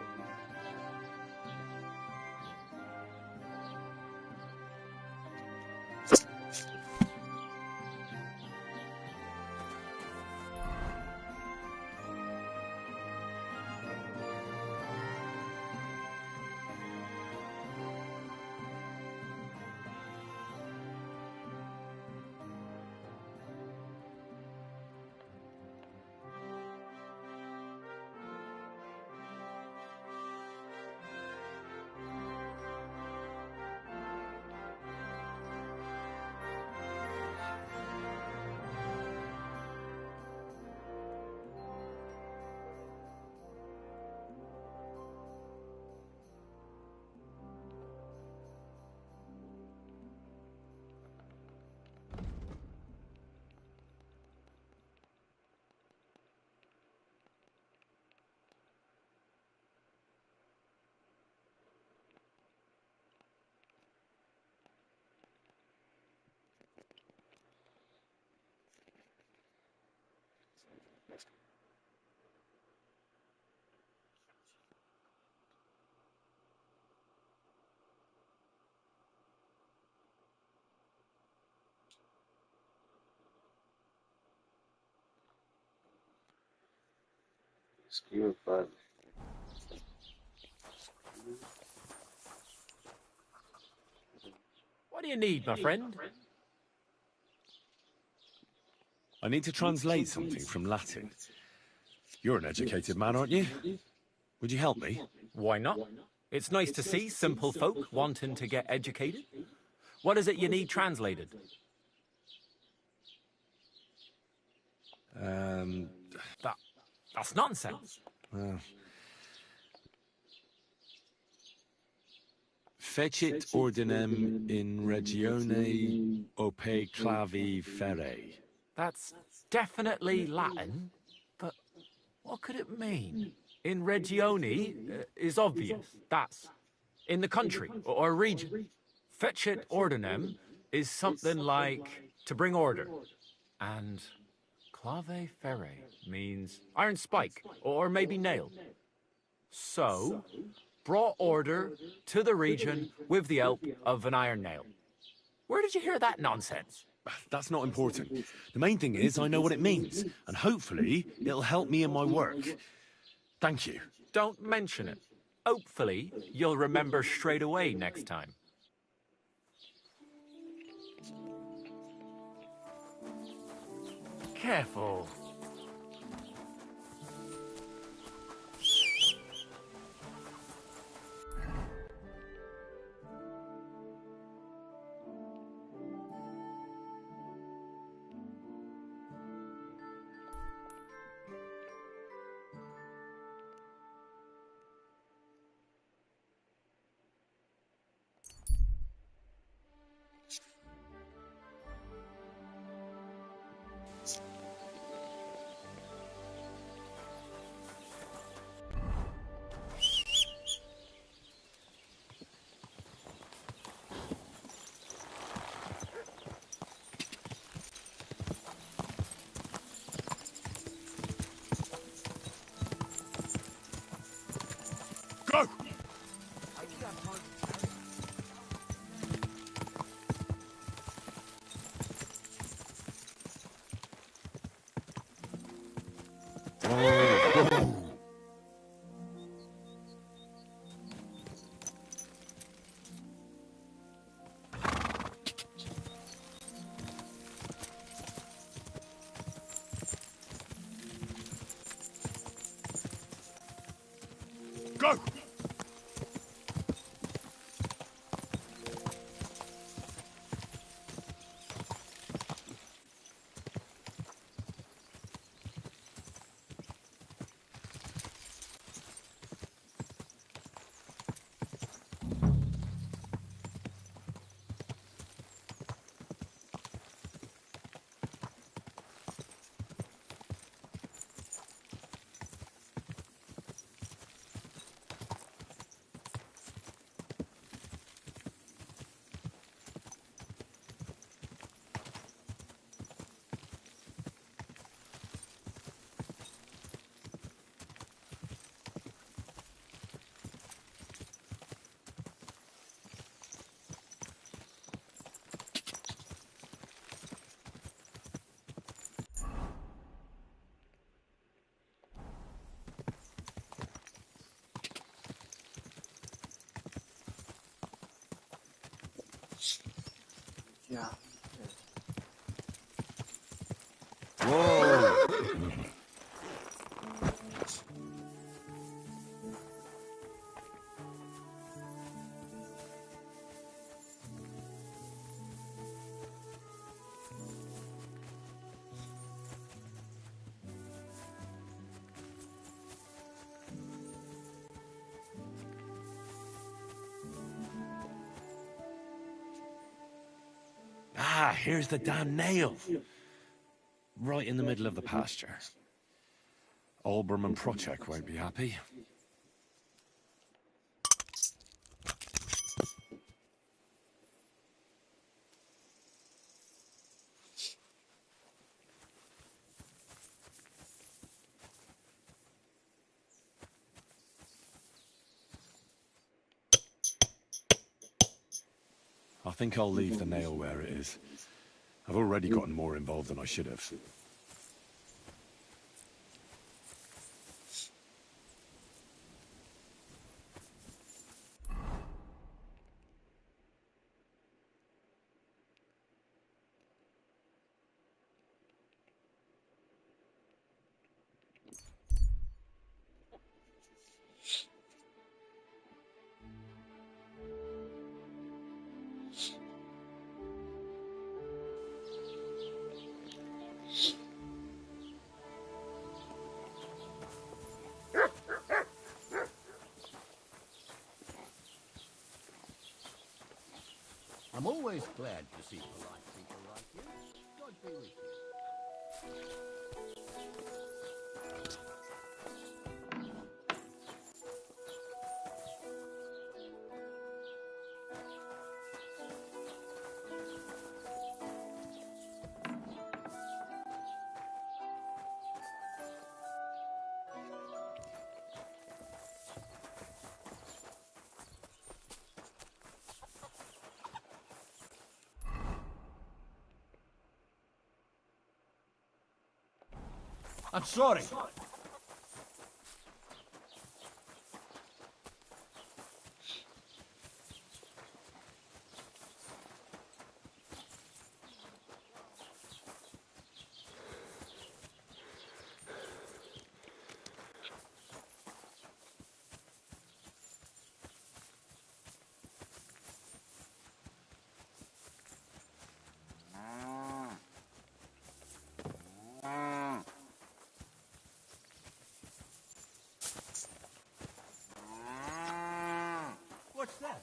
Skewer fun. What do you need, my friend? I need to translate something from Latin. You're an educated man, aren't you? Would you help me? Why not? It's nice to see simple folk wanting to get educated. What is it you need translated? That's nonsense. Fecit ordinem in regione ope claviferae. That's definitely Latin, but what could it mean? In regione is obvious. That's in the country or region. Fecit ordinem is something like to bring order. And clave ferre means iron spike or maybe nail. So, brought order to the region with the help of an iron nail. Where did you hear that nonsense? That's not important. The main thing is I know what it means, and hopefully it'll help me in my work. Thank you. Don't mention it. Hopefully you'll remember straight away next time. Careful. Go! Go! Yeah. Whoa! Ah, here's the damn nail. Right in the middle of the pasture. Olbram and Procek won't be happy. I think I'll leave the nail where it is. I've already gotten more involved than I should have. I'm always glad to see polite people like you. God be with you. I'm sorry. What's that?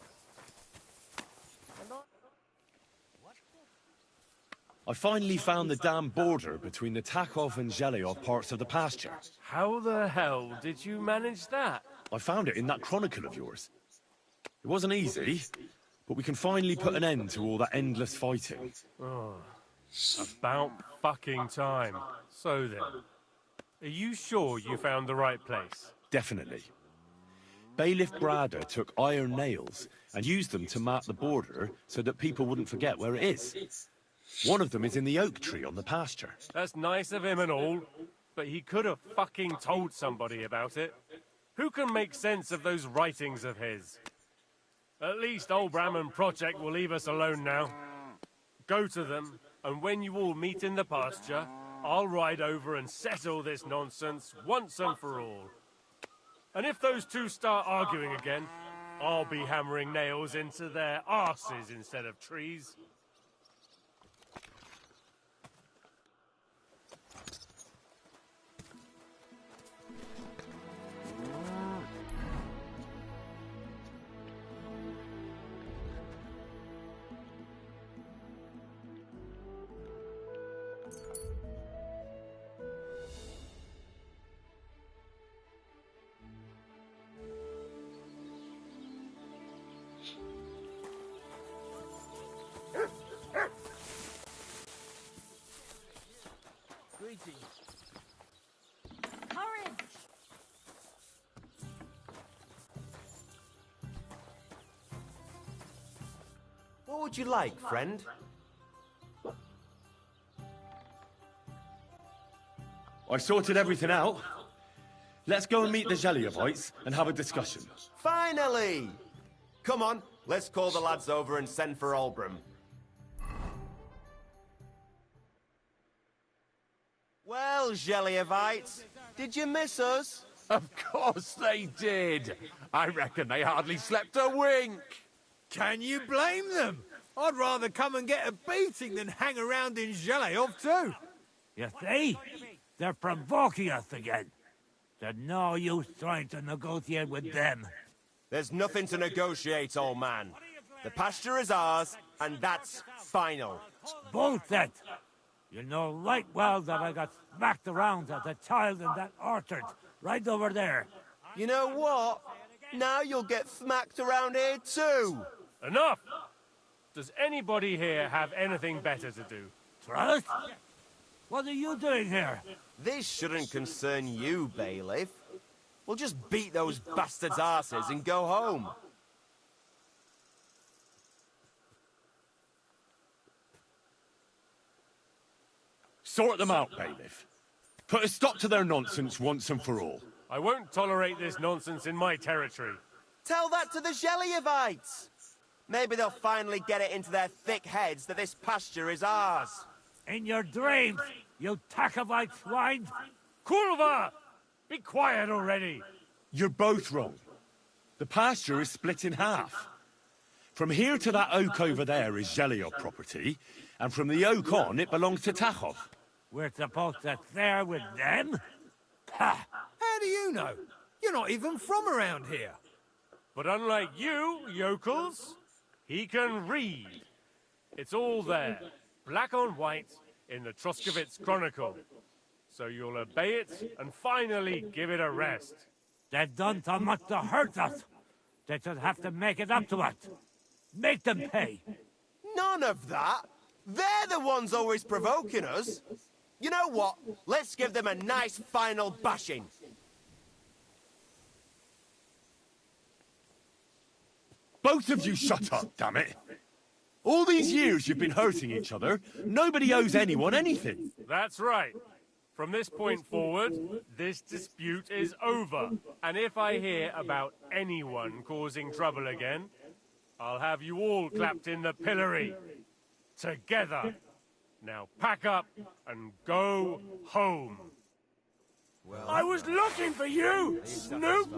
I finally found the damn border between the Takov and Zhelyov parts of the pasture. How the hell did you manage that? I found it in that chronicle of yours. It wasn't easy, but we can finally put an end to all that endless fighting. Oh, about fucking time. So then, are you sure you found the right place? Definitely. Bailiff Brada took iron nails and used them to mark the border so that people wouldn't forget where it is. One of them is in the oak tree on the pasture. That's nice of him and all, but he could have fucking told somebody about it. Who can make sense of those writings of his? At least Olbram and Procek will leave us alone now. Go to them, and when you all meet in the pasture, I'll ride over and settle this nonsense once and for all. And if those two start arguing again, I'll be hammering nails into their arses instead of trees. Courage! What would you like, friend? I sorted everything out. Let's go and meet the Zhelyevites and have a discussion. Finally! Come on, let's call the lads over and send for Olbram. Well, Geliovites, did you miss us? Of course they did. I reckon they hardly slept a wink. Can you blame them? I'd rather come and get a beating than hang around in Zheleov too. You see? They're provoking us again. There's no use trying to negotiate with them. There's nothing to negotiate, old man. The pasture is ours, and that's final. Bullshit! You know right well that I got smacked around as a child in that orchard, right over there. You know what? Now you'll get smacked around here too. Enough! Does anybody here have anything better to do? Trust? What are you doing here? This shouldn't concern you, bailiff. We'll just beat those bastards' asses and go home. Sort them out, bailiff. Put a stop to their nonsense once and for all. I won't tolerate this nonsense in my territory. Tell that to the Geliovites. Maybe they'll finally get it into their thick heads that this pasture is ours. In your dreams, you Takovite swine! Kurva! Be quiet already! You're both wrong. The pasture is split in half. From here to that oak over there is Zheleov property, and from the oak on, it belongs to Takhov. We're supposed to share with them? Ha! How do you know? You're not even from around here. But unlike you, yokels, he can read. It's all there, black on white, in the Troskovitz Chronicle. So you'll obey it and finally give it a rest. They've done so much to hurt us. They should have to make it up to us. Make them pay. None of that. They're the ones always provoking us. You know what? Let's give them a nice final bashing. Both of you shut up, damn it! All these years you've been hurting each other, nobody owes anyone anything. That's right. From this point forward, this dispute is over. And if I hear about anyone causing trouble again, I'll have you all clapped in the pillory. Together. Now pack up and go home. Well, I was looking for you, Snoop!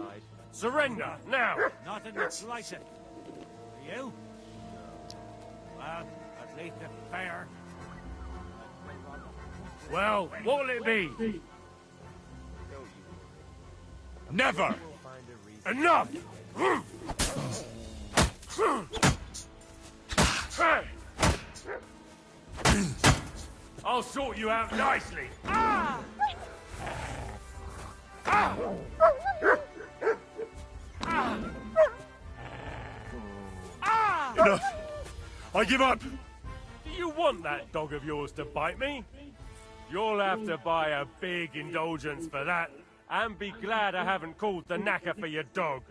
Surrender, now! Not in the slightest. You? Well, at least it's fair. Well, what'll it be? Never! Enough! I'll sort you out nicely. Ah! Ah! Ah! Ah! Enough! I give up! Do you want that dog of yours to bite me? You'll have to buy a big indulgence for that, and be glad I haven't called the knacker for your dog.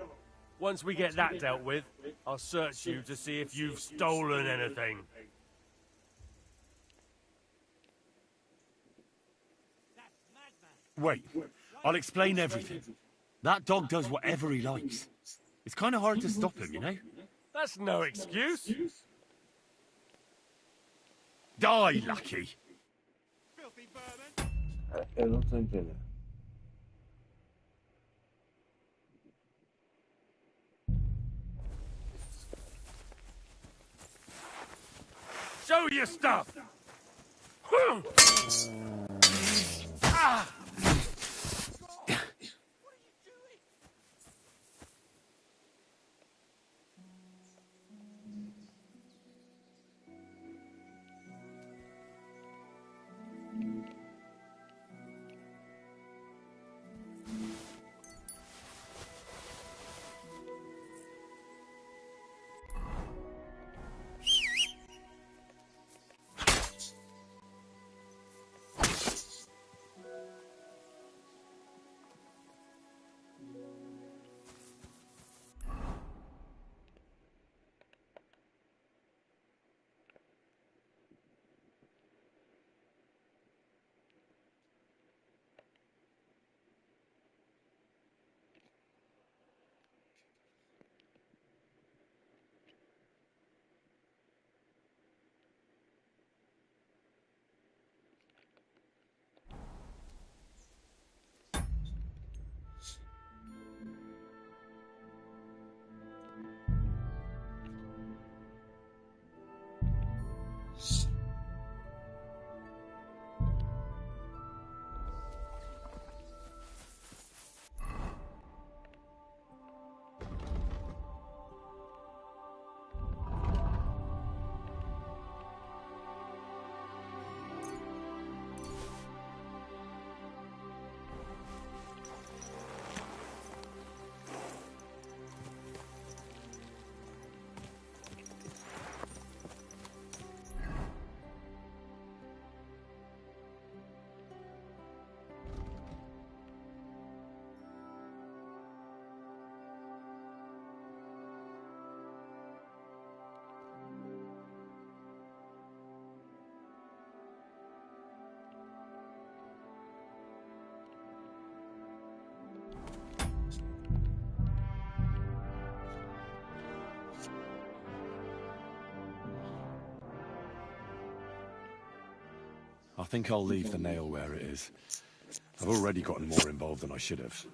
Once we get that dealt with, I'll search you to see if you've stolen anything. Wait, I'll explain everything. That dog does whatever he likes. It's kind of hard to stop him, you know? That's no excuse. Die, Lucky! Eu não tô entendendo. Show your stuff! Ah! I think I'll leave the nail where it is. I've already gotten more involved than I should have.